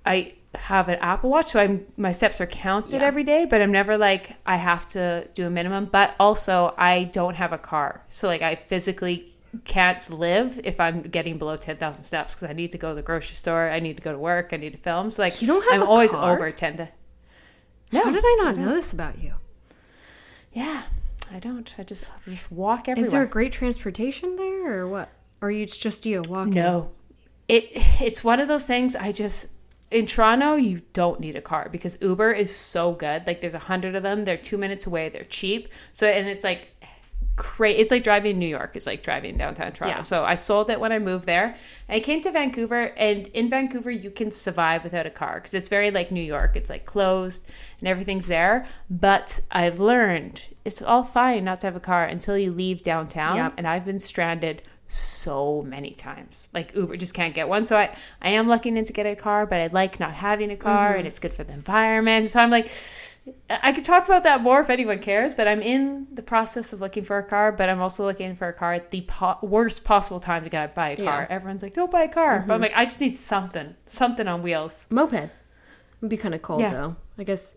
I have an Apple Watch, so my steps are counted every day, but I'm never like I have to do a minimum. But also I don't have a car, so like I physically can't live if I'm getting below 10,000 steps because I need to go to the grocery store, I need to go to work, I need to film. So like you don't have I'm always over 10. No, how did I not know this about you? Yeah, I don't. I just walk everywhere. Is there a great transportation there, or what? Or it's just you walking? No. It's one of those things in Toronto, you don't need a car because Uber is so good. Like there's 100 of them. They're 2 minutes away. They're cheap. So, and it's like crazy. It's like driving in New York. It's like driving downtown Toronto. Yeah. So I sold it when I moved there. I came to Vancouver, and in Vancouver, you can survive without a car because it's very like New York. It's like closed and everything's there. But I've learned it's all fine not to have a car until you leave downtown. Yep. And I've been stranded so many times. Like Uber just can't get one. So I am looking into getting a car, but I like not having a car, and it's good for the environment. So I'm like, I could talk about that more if anyone cares, but I'm in the process of looking for a car, but I'm also looking for a car at the worst possible time to buy a car. Yeah. Everyone's like, don't buy a car. But I'm like, I just need something on wheels. Moped would be kind of cold though. I guess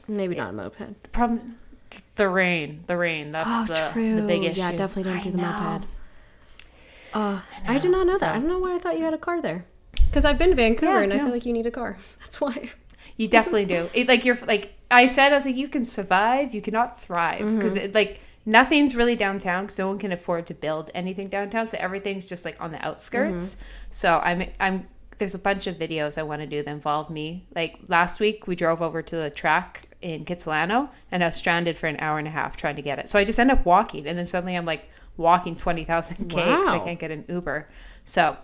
maybe not a moped. The problem, the rain. That's the big issue. Yeah, definitely don't do the moped. I did not know that. I don't know why I thought you had a car there. Because I've been to Vancouver and I feel like you need a car. That's why. You definitely do. I was like, you can survive, you cannot thrive. Because nothing's really downtown because no one can afford to build anything downtown. So everything's just like on the outskirts. So there's a bunch of videos I want to do that involve me. Like last week we drove over to the track in Kitsilano and I was stranded for an hour and a half trying to get it. So I just end up walking, and then suddenly I'm like walking 20,000 K because I can't get an Uber. So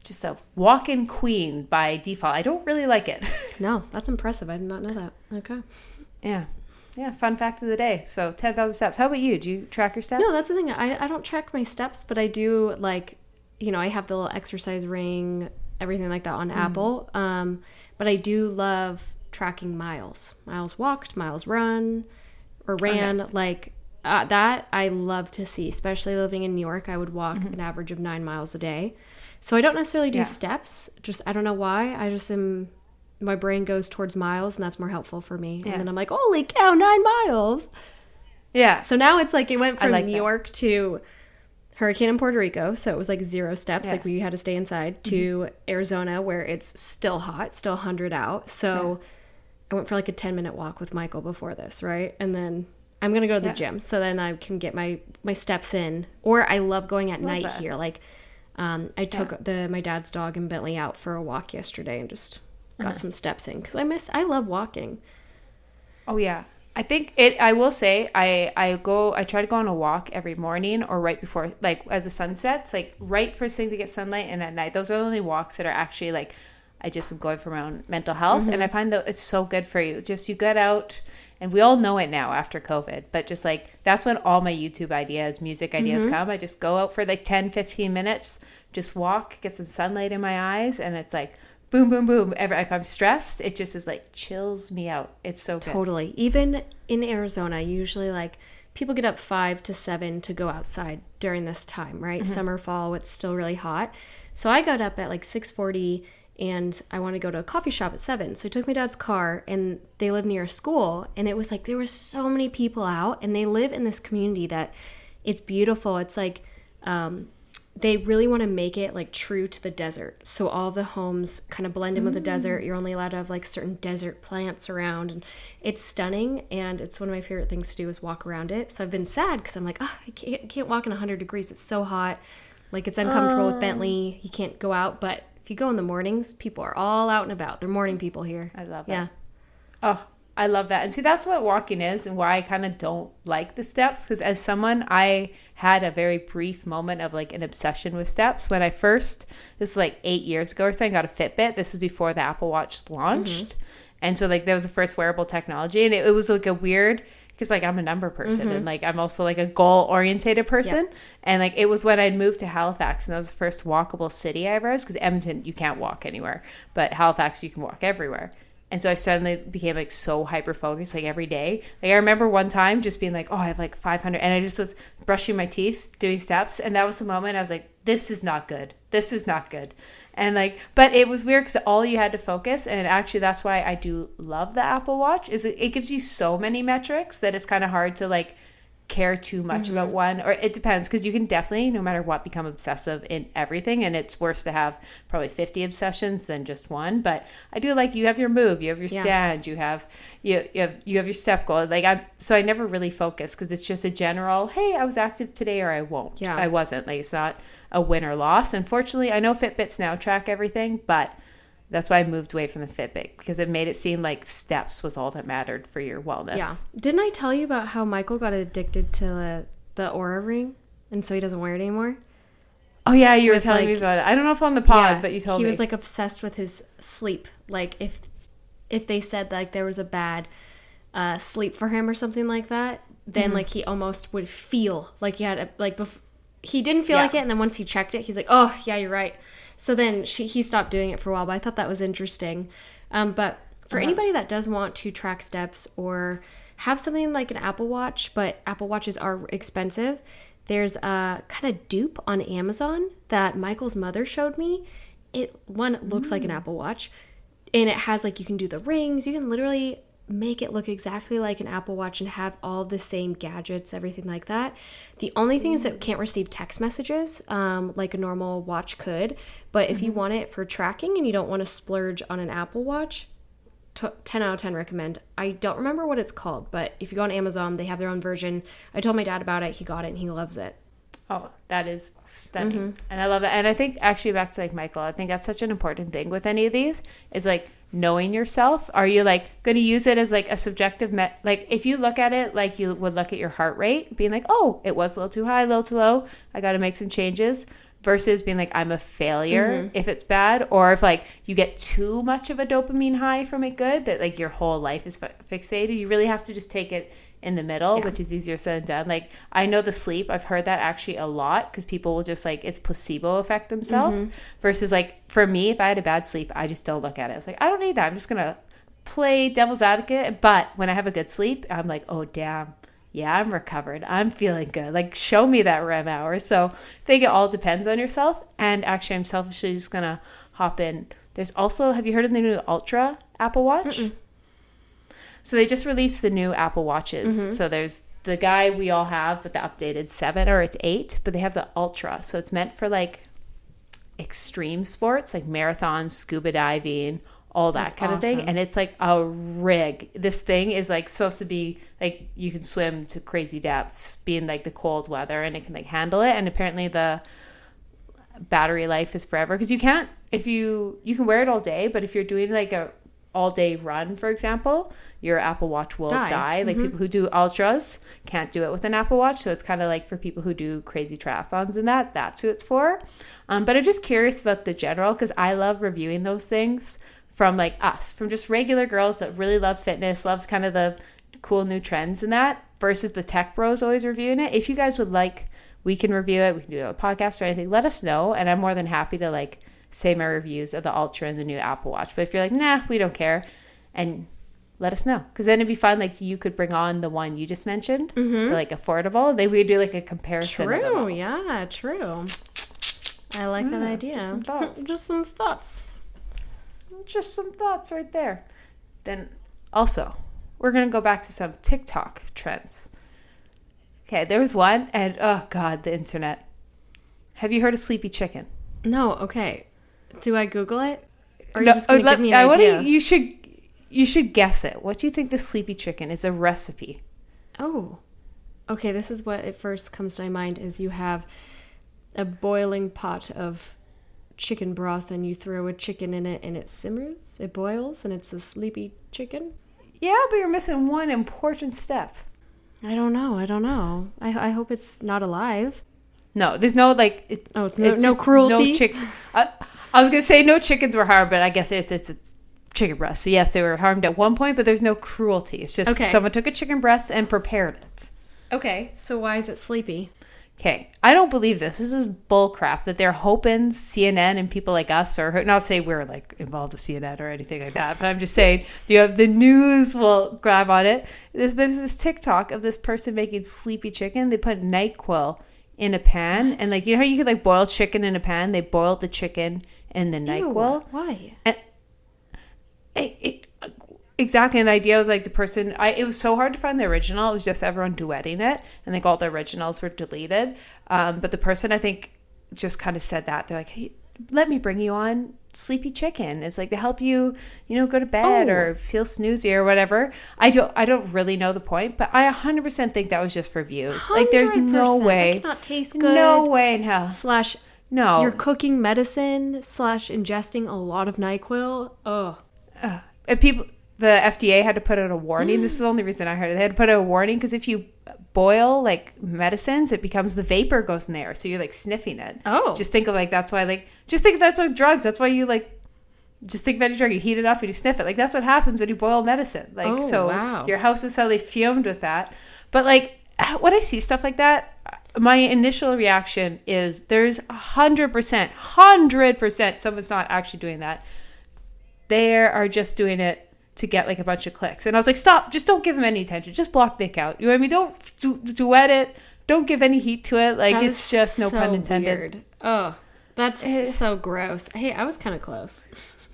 just a walk-in queen by default. I don't really like it. No, that's impressive. I did not know that. Okay. Yeah. Fun fact of the day. So 10,000 steps. How about you? Do you track your steps? No, that's the thing. I don't track my steps, but I do I have the little exercise ring, everything like that on Apple. But I do love tracking miles walked, miles run or ran. Oh, nice. That I love to see, especially living in New York. I would walk an average of 9 miles a day. So I don't necessarily do steps. Just, I don't know why. My brain goes towards miles, and that's more helpful for me. Yeah. And then I'm like, holy cow, 9 miles. Yeah. So now it's like it went from New York to hurricane in Puerto Rico. So it was like 0 steps, like we had to stay inside, to Arizona where it's still hot, still 100 out. So I went for like a 10-minute walk with Michael before this, right? And then I'm going to go to the gym so then I can get my steps in. Or I love going at night here. Like I took my dad's dog and Bentley out for a walk yesterday and just got some steps in because I love walking. Oh yeah, I think I will say I try to go on a walk every morning or right before, like as the sun sets, like right first thing to get sunlight, and at night. Those are the only walks that are actually like I just am going for my own mental health, and I find that it's so good for you. Just you get out. And we all know it now after COVID, but just like that's when all my YouTube ideas, music ideas come. I just go out for like 10, 15 minutes, just walk, get some sunlight in my eyes, and it's like boom, boom, boom. If I'm stressed, it just is like chills me out. It's so good. Totally. Even in Arizona, usually like people get up 5 to 7 to go outside during this time, right? Summer, fall, it's still really hot. So I got up at like 6:40 and I want to go to a coffee shop at 7. So I took my dad's car, and they live near a school, and it was like there were so many people out, and they live in this community that it's beautiful. It's like they really want to make it like true to the desert. So all the homes kind of blend in with the desert. You're only allowed to have like certain desert plants around, and it's stunning, and it's one of my favorite things to do is walk around it. So I've been sad because I'm like, I can't walk in 100 degrees. It's so hot. Like it's uncomfortable with Bentley. He can't go out, but if you go in the mornings, people are all out and about. They're morning people here. I love that. Yeah. Oh, I love that. And see, that's what walking is and why I kind of don't like the steps. Because as someone, I had a very brief moment of like an obsession with steps. When this was like 8 years ago or something, I got a Fitbit. This was before the Apple Watch launched. And so like that was the first wearable technology. And it was like a weird... because like I'm a number person and like I'm also like a goal orientated person. And like it was when I'd moved to Halifax, and that was the first walkable city I ever was, because Edmonton you can't walk anywhere, but Halifax you can walk everywhere. And so I suddenly became like so hyper focused like every day. Like I remember one time just being like, oh, I have like 500, and I just was brushing my teeth doing steps, and that was the moment I was like, this is not good. And like, but it was weird because all you had to focus, and actually that's why I do love the Apple Watch, is it gives you so many metrics that it's kind of hard to like care too much about one, or it depends, because you can definitely, no matter what, become obsessive in everything, and it's worse to have probably 50 obsessions than just one. But I do like, you have your move, you have your stand, you have your step goal. Like I never really focus, because it's just a general, hey, I was active today, or I won't. I wasn't. Like it's not a win or loss. Unfortunately, I know Fitbits now track everything, but that's why I moved away from the Fitbit, because it made it seem like steps was all that mattered for your wellness. Yeah. Didn't I tell you about how Michael got addicted to the Oura ring, and so he doesn't wear it anymore? Oh, yeah, you were telling me about it. I don't know if on the pod, but you told me. He was like obsessed with his sleep. Like if they said like there was a bad sleep for him or something like that, then like he almost would feel like he had he didn't feel like it, and then once he checked it, he's like, oh yeah, you're right. So then he stopped doing it for a while, but I thought that was interesting. But for anybody that does want to track steps or have something like an Apple Watch, but Apple Watches are expensive, there's a kind of dupe on Amazon that Michael's mother showed me. It looks like an Apple Watch, and it has like, you can do the rings, you can literally make it look exactly like an Apple Watch and have all the same gadgets, everything like that. The only thing is it can't receive text messages like a normal watch could. But if you want it for tracking and you don't want to splurge on an Apple Watch, 10 out of 10 recommend. I don't remember what it's called, but if you go on Amazon, they have their own version. I told my dad about it. He got it and he loves it. Oh, that is stunning. And I love that. And I think actually back to like Michael, I think that's such an important thing with any of these is like knowing yourself. Are you like going to use it as like a subjective like if you look at it like you would look at your heart rate, being like, oh, it was a little too high, a little too low, I got to make some changes, versus being like, I'm a failure if it's bad, or if like you get too much of a dopamine high from it good that like your whole life is fixated. You really have to just take it in the middle, which is easier said than done. Like I know the sleep, I've heard that actually a lot, because people will just like, it's placebo effect themselves, versus like for me, if I had a bad sleep, I just don't look at it. I was like, I don't need that, I'm just gonna play devil's advocate. But when I have a good sleep, I'm like, oh damn, yeah, I'm recovered, I'm feeling good, like show me that REM hour. So I think it all depends on yourself. And actually I'm selfishly just gonna hop in, there's also, have you heard of the new Ultra Apple Watch? So they just released the new Apple Watches. So there's the guy we all have, but the updated 7 or it's 8, but they have the Ultra. So it's meant for like extreme sports, like marathons, scuba diving, all that kind of thing. And it's like a rig. This thing is like supposed to be like, you can swim to crazy depths, being like the cold weather, and it can like handle it. And apparently the battery life is forever, because you can't, if you can wear it all day, but if you're doing like a all day run, for example, your Apple Watch will die. Like people who do ultras can't do it with an Apple Watch. So it's kind of like for people who do crazy triathlons and that's who it's for. But I'm just curious about the general, because I love reviewing those things from like us, from just regular girls that really love fitness, love kind of the cool new trends and that, versus the tech bros always reviewing it. If you guys would like, we can review it. We can do it on a podcast or anything. Let us know. And I'm more than happy to like say my reviews of the Ultra and the new Apple Watch. But if you're like, nah, we don't care, and let us know, because then it'd be fun. Like you could bring on the one you just mentioned, the like affordable. They would do like a comparison. True, yeah, true. I like that idea. Just some thoughts. Just some thoughts right there. Then also, we're gonna go back to some TikTok trends. Okay, there was one, and oh god, the internet. Have you heard of sleepy chicken? No. Okay. Do I Google it? Or are you just going to give me an idea? You should guess it. What do you think the sleepy chicken is? A recipe. Oh. Okay, this is what it first comes to my mind is you have a boiling pot of chicken broth and you throw a chicken in it and it simmers, it boils, and it's a sleepy chicken. Yeah, but you're missing one important step. I don't know. I hope it's not alive. No, there's no like. It's no cruelty. No I was gonna say no chickens were harmed, but I guess it's chicken breast. So yes, they were harmed at one point, but there's no cruelty. It's just someone took a chicken breast and prepared it. Okay, so why is it sleepy? Okay, I don't believe this. This is bull crap that they're hoping CNN and people like us, or not say we're like involved with CNN or anything like that, but I'm just saying the news will grab on it. There's this TikTok of this person making sleepy chicken. They put NyQuil in a pan, and like, you know how you could like boil chicken in a pan? They boiled the chicken in the NyQuil. Why? And exactly. And the idea was like the person, it was so hard to find the original. It was just everyone duetting it, and like all the originals were deleted. But the person, I think, just kind of said that they're like, hey, let me bring you on sleepy chicken. It's like to help you, go to bed or feel snoozy or whatever. I don't really know the point, but I 100% think that was just for views. 100%. Like there's no way. It cannot taste good. No way in hell. No. You're cooking medicine / ingesting a lot of NyQuil. Oh. And people, the FDA had to put out a warning. This is the only reason I heard it. They had to put out a warning because if you boil like medicines, it becomes the vapor goes in there. So you're like sniffing it. Oh. Just think of like, that's why like, just think that's like drugs. That's why you like, just think of any drug, you heat it up and you sniff it. Like that's what happens when you boil medicine. Like, wow. Your house is suddenly fumed with that. But like when I see stuff like that, my initial reaction is there's 100% someone's not actually doing that. They are just doing it to get like a bunch of clicks. And I was like, stop, just don't give them any attention. Just block the account. You know what I mean? Don't duet it. Don't give any heat to it. Like, it's just no pun intended. Weird. Oh, that's so gross. Hey, I was kind of close.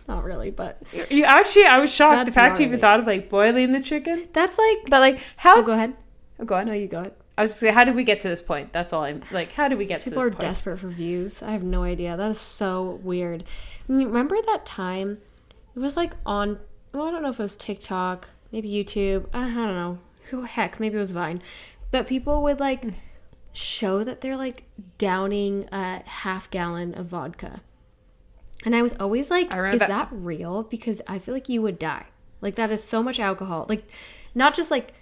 Not really, but you actually, I was shocked. That's The fact you even gnarly. thought of like boiling the chicken. that's like. But like, how? Oh, go ahead. Oh, go on. No, you go ahead. I was just saying, how did we get to this point? That's all I'm like. How did we get to this People are point? desperate for views. I have no idea. That is so weird. Remember that time? It was like on. Well, I don't know if it was TikTok, maybe YouTube. I don't know. Who heck? Maybe it was Vine. But people would like show that they're like downing a half-gallon of vodka. And I was always like, is that real? Because I feel like you would die. Like, that is so much alcohol. Like, not just like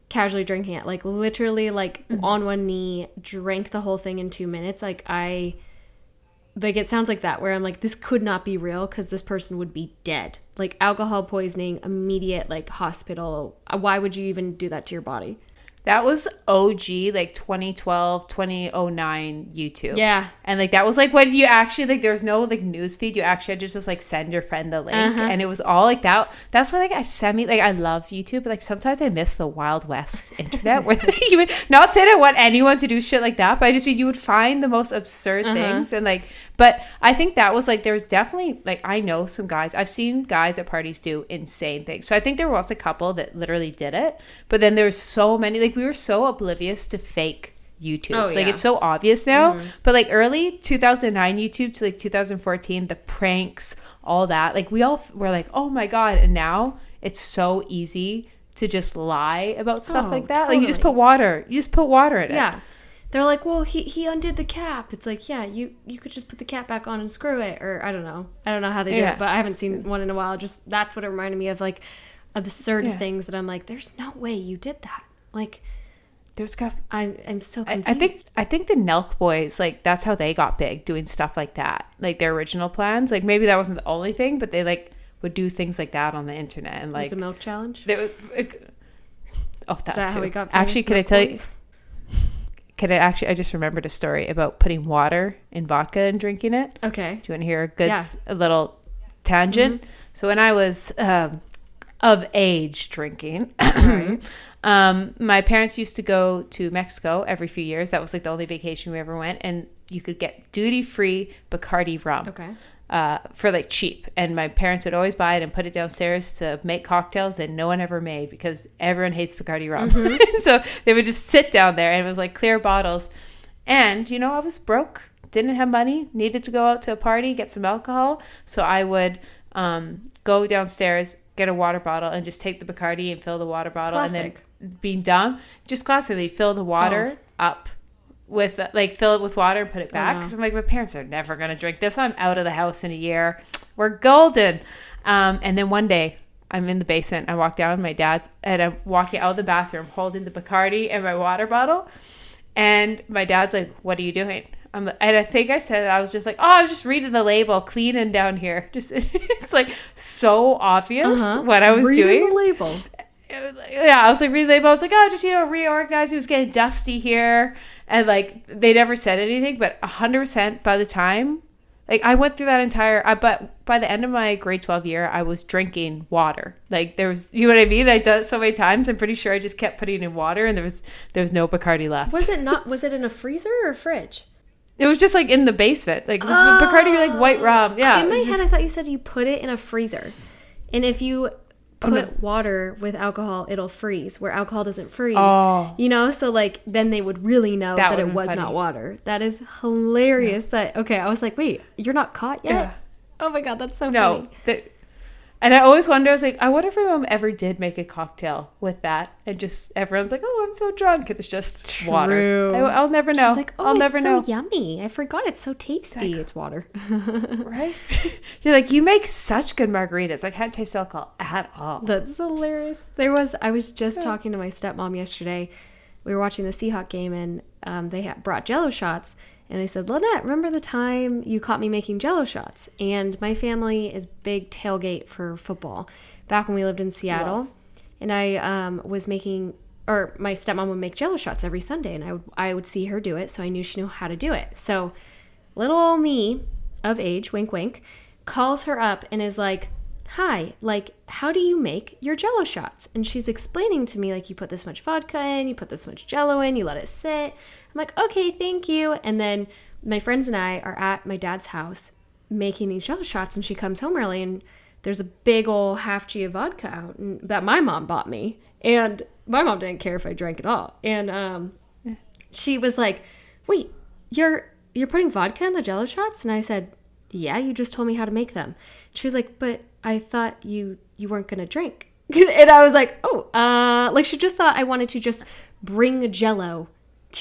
casually drinking it. Like, literally, like, on one knee, drank the whole thing in 2 minutes. Like, it sounds like that, where I'm like, this could not be real because this person would be dead. Like, alcohol poisoning, immediate, like, hospital. Why would you even do that to your body? That was OG, like 2012, 2009 YouTube. Yeah. And like that was like when you actually like there was no like news feed. You actually had to just like send your friend the link. And it was all like that. That's why like I love YouTube, but like sometimes I miss the Wild West internet where you would not saying I want anyone to do shit like that, but I just mean you would find the most absurd things and like, but I think that was like there was definitely like I know some guys, I've seen guys at parties do insane things. So I think there was a couple that literally did it, but then there's so many like we were so oblivious to fake YouTube. Oh, Like it's so obvious now. But like early 2009 YouTube to like 2014, the pranks, all that, like we all were like, oh my God. And now it's so easy to just lie about stuff like that. Totally. Like you just put water in it. Yeah. They're like, well, he undid the cap. It's like, yeah, you could just put the cap back on and screw it. Or I don't know how they do it, but I haven't seen one in a while. Just that's what it reminded me of, like absurd things that I'm like, there's no way you did that. Like, there's got. I'm so confused. I think the Nelk Boys, like that's how they got big, doing stuff like that. Like their original plans, like maybe that wasn't the only thing, but they like would do things like that on the internet and like the milk challenge. They would, Is that too. how we got? Actually, can I tell you? I just remembered a story about putting water in vodka and drinking it. Okay. Do you want to hear a little tangent? So when I was of age drinking, my parents used to go to Mexico every few years. That was like the only vacation we ever went, and you could get duty-free Bacardi rum. Okay. For like cheap, and my parents would always buy it and put it downstairs to make cocktails that no one ever made because everyone hates Bacardi rum. So they would just sit down there, and it was like clear bottles. And you know, I was broke, didn't have money, needed to go out to a party, get some alcohol. So I would go downstairs, get a water bottle, and just take the Bacardi and fill the water bottle. Classic. And then being dumb, just classically fill the water up with like fill it with water and put it back because I'm like, my parents are never gonna drink this. I'm out of the house in a year, we're golden. And then one day I'm in the basement, I walk down, my dad's, and I'm walking out of the bathroom holding the Bacardi and my water bottle, and my dad's like, what are you doing? And I think I said, I was just like, oh, I was just reading the label, cleaning down here. Just it's like so obvious what I was doing. Reading the label. Yeah, I was like reading the label. I was like, oh, just reorganize. It was getting dusty here. And like they never said anything, but 100% by the time, like I went through that entire, but by the end of my grade 12 year, I was drinking water. Like there was, you know what I mean? I done it so many times. I'm pretty sure I just kept putting in water, and there was no Bacardi left. Was it in a freezer or a fridge? It was just like in the basement, like this Bacardi, like white rum. Yeah. In my head, I thought you said you put it in a freezer, and if you put water with alcohol, it'll freeze, where alcohol doesn't freeze. You know, so like then they would really know that it was not water. That is hilarious. I was like, wait, you're not caught yet? Oh my God, that's so funny. And I always wonder, I was like, I wonder if my mom ever did make a cocktail with that. And just everyone's like, oh, I'm so drunk. And it's just water. I'll never know. She's like, oh, I'll never it's know. so yummy. I forgot it's so tasty. Like, it's water. Right? You're like, you make such good margaritas. I can't taste alcohol at all. That's hilarious. I was just talking to my stepmom yesterday. We were watching the Seahawk game and they brought Jell-O shots. And I said, Lynette, remember the time you caught me making Jell-O shots? And my family is big tailgate for football. Back when we lived in Seattle. Wow. And I was making, or my stepmom would make Jell-O shots every Sunday. And I would see her do it. So I knew she knew how to do it. So little old me of age, wink, wink, calls her up and is like, hi, like, how do you make your Jell-O shots? And she's explaining to me, like, you put this much vodka in, you put this much Jell-O in, you let it sit. I'm like, okay, thank you. And then my friends and I are at my dad's house making these Jell-O shots, and she comes home early, and there's a big old half G of vodka out that my mom bought me. And my mom didn't care if I drank at all. And she was like, wait, you're putting vodka in the Jell-O shots? And I said, yeah, you just told me how to make them. She was like, but I thought you weren't going to drink. And I was like, oh, like she just thought I wanted to just bring Jell-O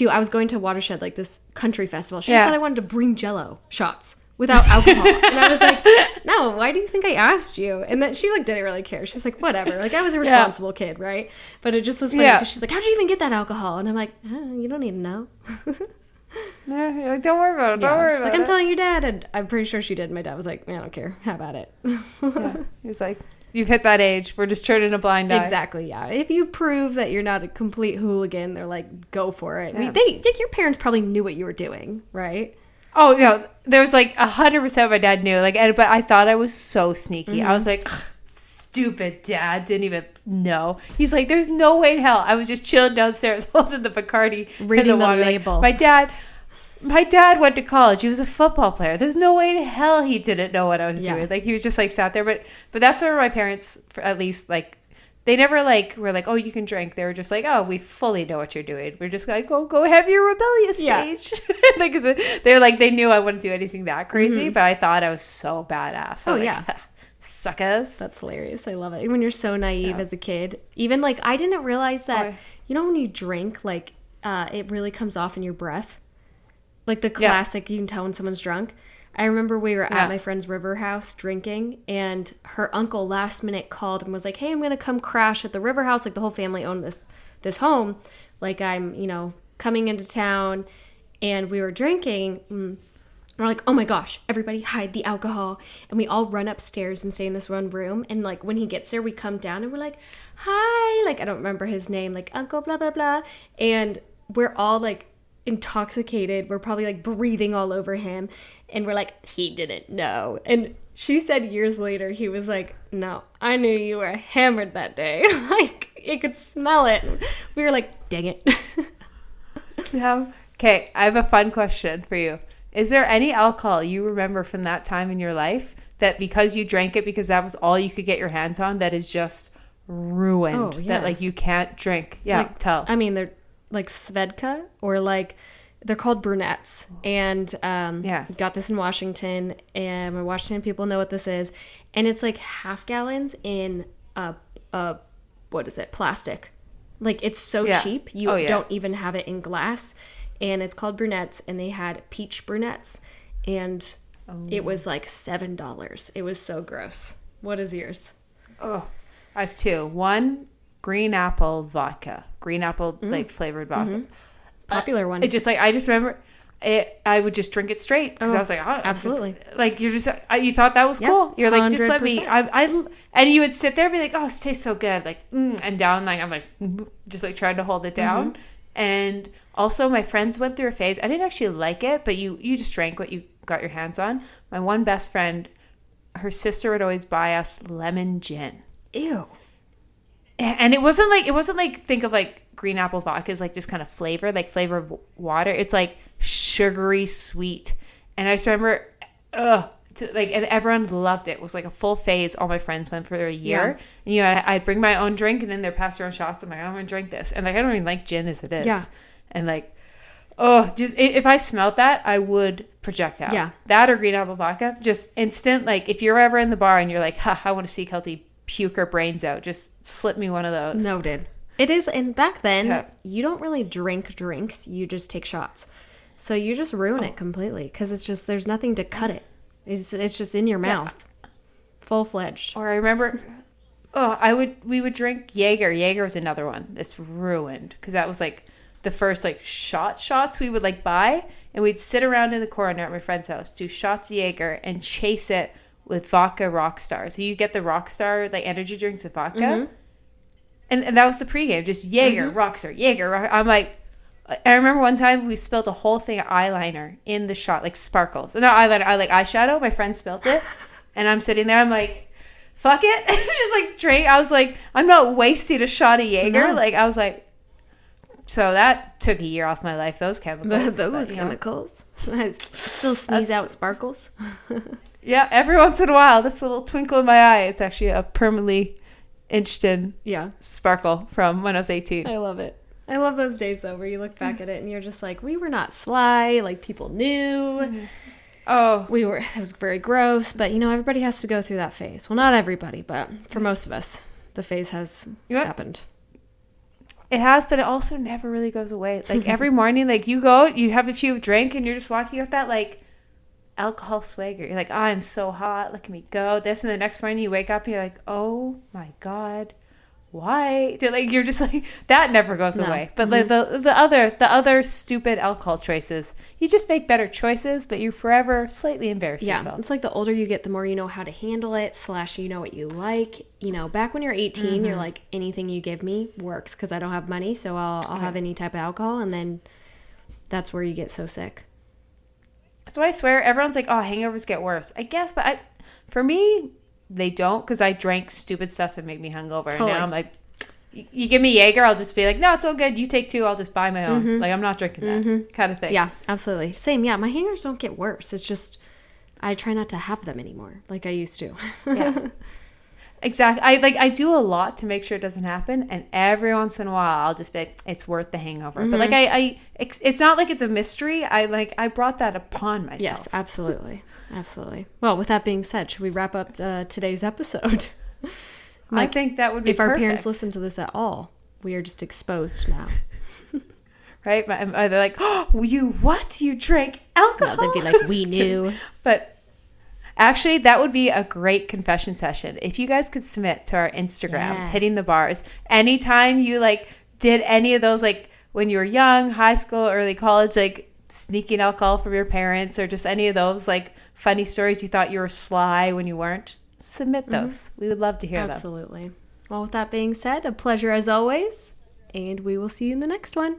I was going to Watershed, like this country festival. She just thought I wanted to bring Jell-O shots without alcohol. And I was like, no, why do you think I asked you? And then she like didn't really care. She's like, whatever. Like I was a responsible kid, right? But it just was funny because she's like, how'd you even get that alcohol? And I'm like, you don't need to know. Yeah, don't worry about it. Don't worry about it. I'm telling your dad. And I'm pretty sure she did. My dad was like, I don't care. How about it? He was like, you've hit that age. We're just turning a blind eye. Exactly, yeah. If you prove that you're not a complete hooligan, they're like, go for it. Yeah. Your parents probably knew what you were doing, right? Oh, no. There was like 100% my dad knew. Like, but I thought I was so sneaky. Mm-hmm. I was like, stupid dad. Didn't even know. He's like, there's no way in hell. I was just chilling downstairs holding the Bacardi. Reading the label. Like, my dad went to college. He was a football player. There's no way in hell he didn't know what I was doing. Like, he was just like sat there. But that's where my parents, at least, like, they never like were like, oh, you can drink. They were just like, oh, we fully know what you're doing. We're just like, go have your rebellious stage. Like, they're like, they knew I wouldn't do anything that crazy, but I thought I was so badass. So suckers. That's hilarious. I love it. When you're so naive as a kid, even like I didn't realize that. You know when you drink, like it really comes off in your breath. Like the classic, you can tell when someone's drunk. I remember we were at my friend's river house drinking, and her uncle last minute called and was like, hey, I'm going to come crash at the river house. Like the whole family owned this home. Like I'm, coming into town, and we were drinking. We're like, oh my gosh, everybody hide the alcohol. And we all run upstairs and stay in this one room. And like when he gets there, we come down and we're like, hi. Like I don't remember his name, like Uncle blah, blah, blah. And we're all like intoxicated. We're probably like breathing all over him. And we're like, he didn't know. And she said years later, he was like, no, I knew you were hammered that day. Like you could smell it. We were like, dang it. Yeah. Okay, I have a fun question for you. Is there any alcohol you remember from that time in your life that because you drank it because that was all you could get your hands on that is just ruined? Oh, yeah. That like you can't drink? Yeah, like, tell. I mean, they're like Svedka or like they're called brunettes. And got this in Washington, and my Washington people know what this is. And it's like half gallons in what is it? Plastic. Like it's so cheap. You don't even have it in glass. And it's called brunettes, and they had peach brunettes, and it was like $7. It was so gross. What is yours? Oh, I have two. One, green apple vodka. Green apple, like, flavored vodka. Mm-hmm. Popular one. It just, like, I just remember I would just drink it straight, because I was like, oh, absolutely. Like, you're just, you thought that was cool. You're like, 100%. Just let me, and you would sit there and be like, oh, this tastes so good. Like, and down, like, I'm like, just like trying to hold it down. Mm-hmm. And also my friends went through a phase. I didn't actually like it, but you just drank what you got your hands on. My one best friend, her sister would always buy us lemon gin. Ew. And it wasn't like think of like green apple vodka is like just kind of flavor of water. It's like sugary sweet. And I just remember and everyone loved it. It was like a full phase. All my friends went for a year. And I'd bring my own drink, and then they'd pass around shots. I'm like, I'm gonna drink this. And like I don't even like gin as it is. Yeah. And like, Oh, just if I smelled that, I would projectile. Yeah. That or green apple vodka, just instant. Like if you're ever in the bar and you're like, I want to see Keltie puke her brains out, just slip me one of those. Noted. It is, and back then, Okay. you don't really drink drinks. You just take shots. So you just ruin it completely because it's just, there's nothing to cut it. It's just in your mouth. Full-fledged. Or I remember, we would drink Jaeger. Jaeger was another one that's ruined because that was like the first like shots we would like buy, and we'd sit around in the corner at my friend's house, do shots of Jaeger and chase it with vodka Rockstar. So you get the Rockstar like energy drinks with vodka. Mm-hmm. And that was the pregame, just Jaeger, Rockstar, Jaeger. I'm like, I remember one time we spilled a whole thing of eyeliner in the shot, like sparkles. Not eyeliner, I like eyeshadow. My friend spilled it. And I'm sitting there, I'm like, fuck it. Just like drink. I was like, I'm not wasting a shot of Jaeger. No. Like, I was like, so that took a year off my life, those chemicals. Those chemicals. I still sneeze out sparkles. Yeah, every once in a while, that's a little twinkle in my eye. It's actually a permanently inched in sparkle from when I was 18. I love it. I love those days though where you look back at it and you're just like, we were not sly, like people knew. Oh, It was very gross, but everybody has to go through that phase. Well, not everybody, but for most of us, the phase has happened. It has, but it also never really goes away. Like every morning, like you have a few drink and you're just walking with that like alcohol swagger. You're like, I'm so hot, look at me go. This, and the next morning you wake up and you're like, oh my God, why? You're just like, that never goes away. But like the other stupid alcohol choices, you just make better choices, but you forever slightly embarrass yourself. It's like the older you get, the more you know how to handle it, / you know what you like. Back when you're 18, you're like, anything you give me works because I don't have money, so I'll have any type of alcohol, and then that's where you get so sick. That's why I swear everyone's like, oh, hangovers get worse. I guess, but for me, they don't, because I drank stupid stuff that made me hungover. Totally. And now I'm like, you give me Jaeger, I'll just be like, no, it's all good. You take 2, I'll just buy my own. Like, I'm not drinking that kind of thing. Yeah, absolutely. Same. Yeah, my hangovers don't get worse. It's just I try not to have them anymore like I used to. Yeah. Exactly. I do a lot to make sure it doesn't happen, and every once in a while I'll just be like, it's worth the hangover. But like it's not like it's a mystery. I brought that upon myself. Yes, absolutely. Absolutely. Well, with that being said, should we wrap up today's episode? I think that would be perfect. If our parents listen to this at all, we are just exposed now. Right? They're like, oh, you drank alcohol? No, they'd be like, we knew. But actually, that would be a great confession session. If you guys could submit to our Instagram, Hitting the Bars, anytime you like did any of those, like when you were young, high school, early college, like sneaking alcohol from your parents, or just any of those like funny stories you thought you were sly when you weren't, submit those. We would love to hear them. Absolutely. Well, with that being said, a pleasure as always, and we will see you in the next one.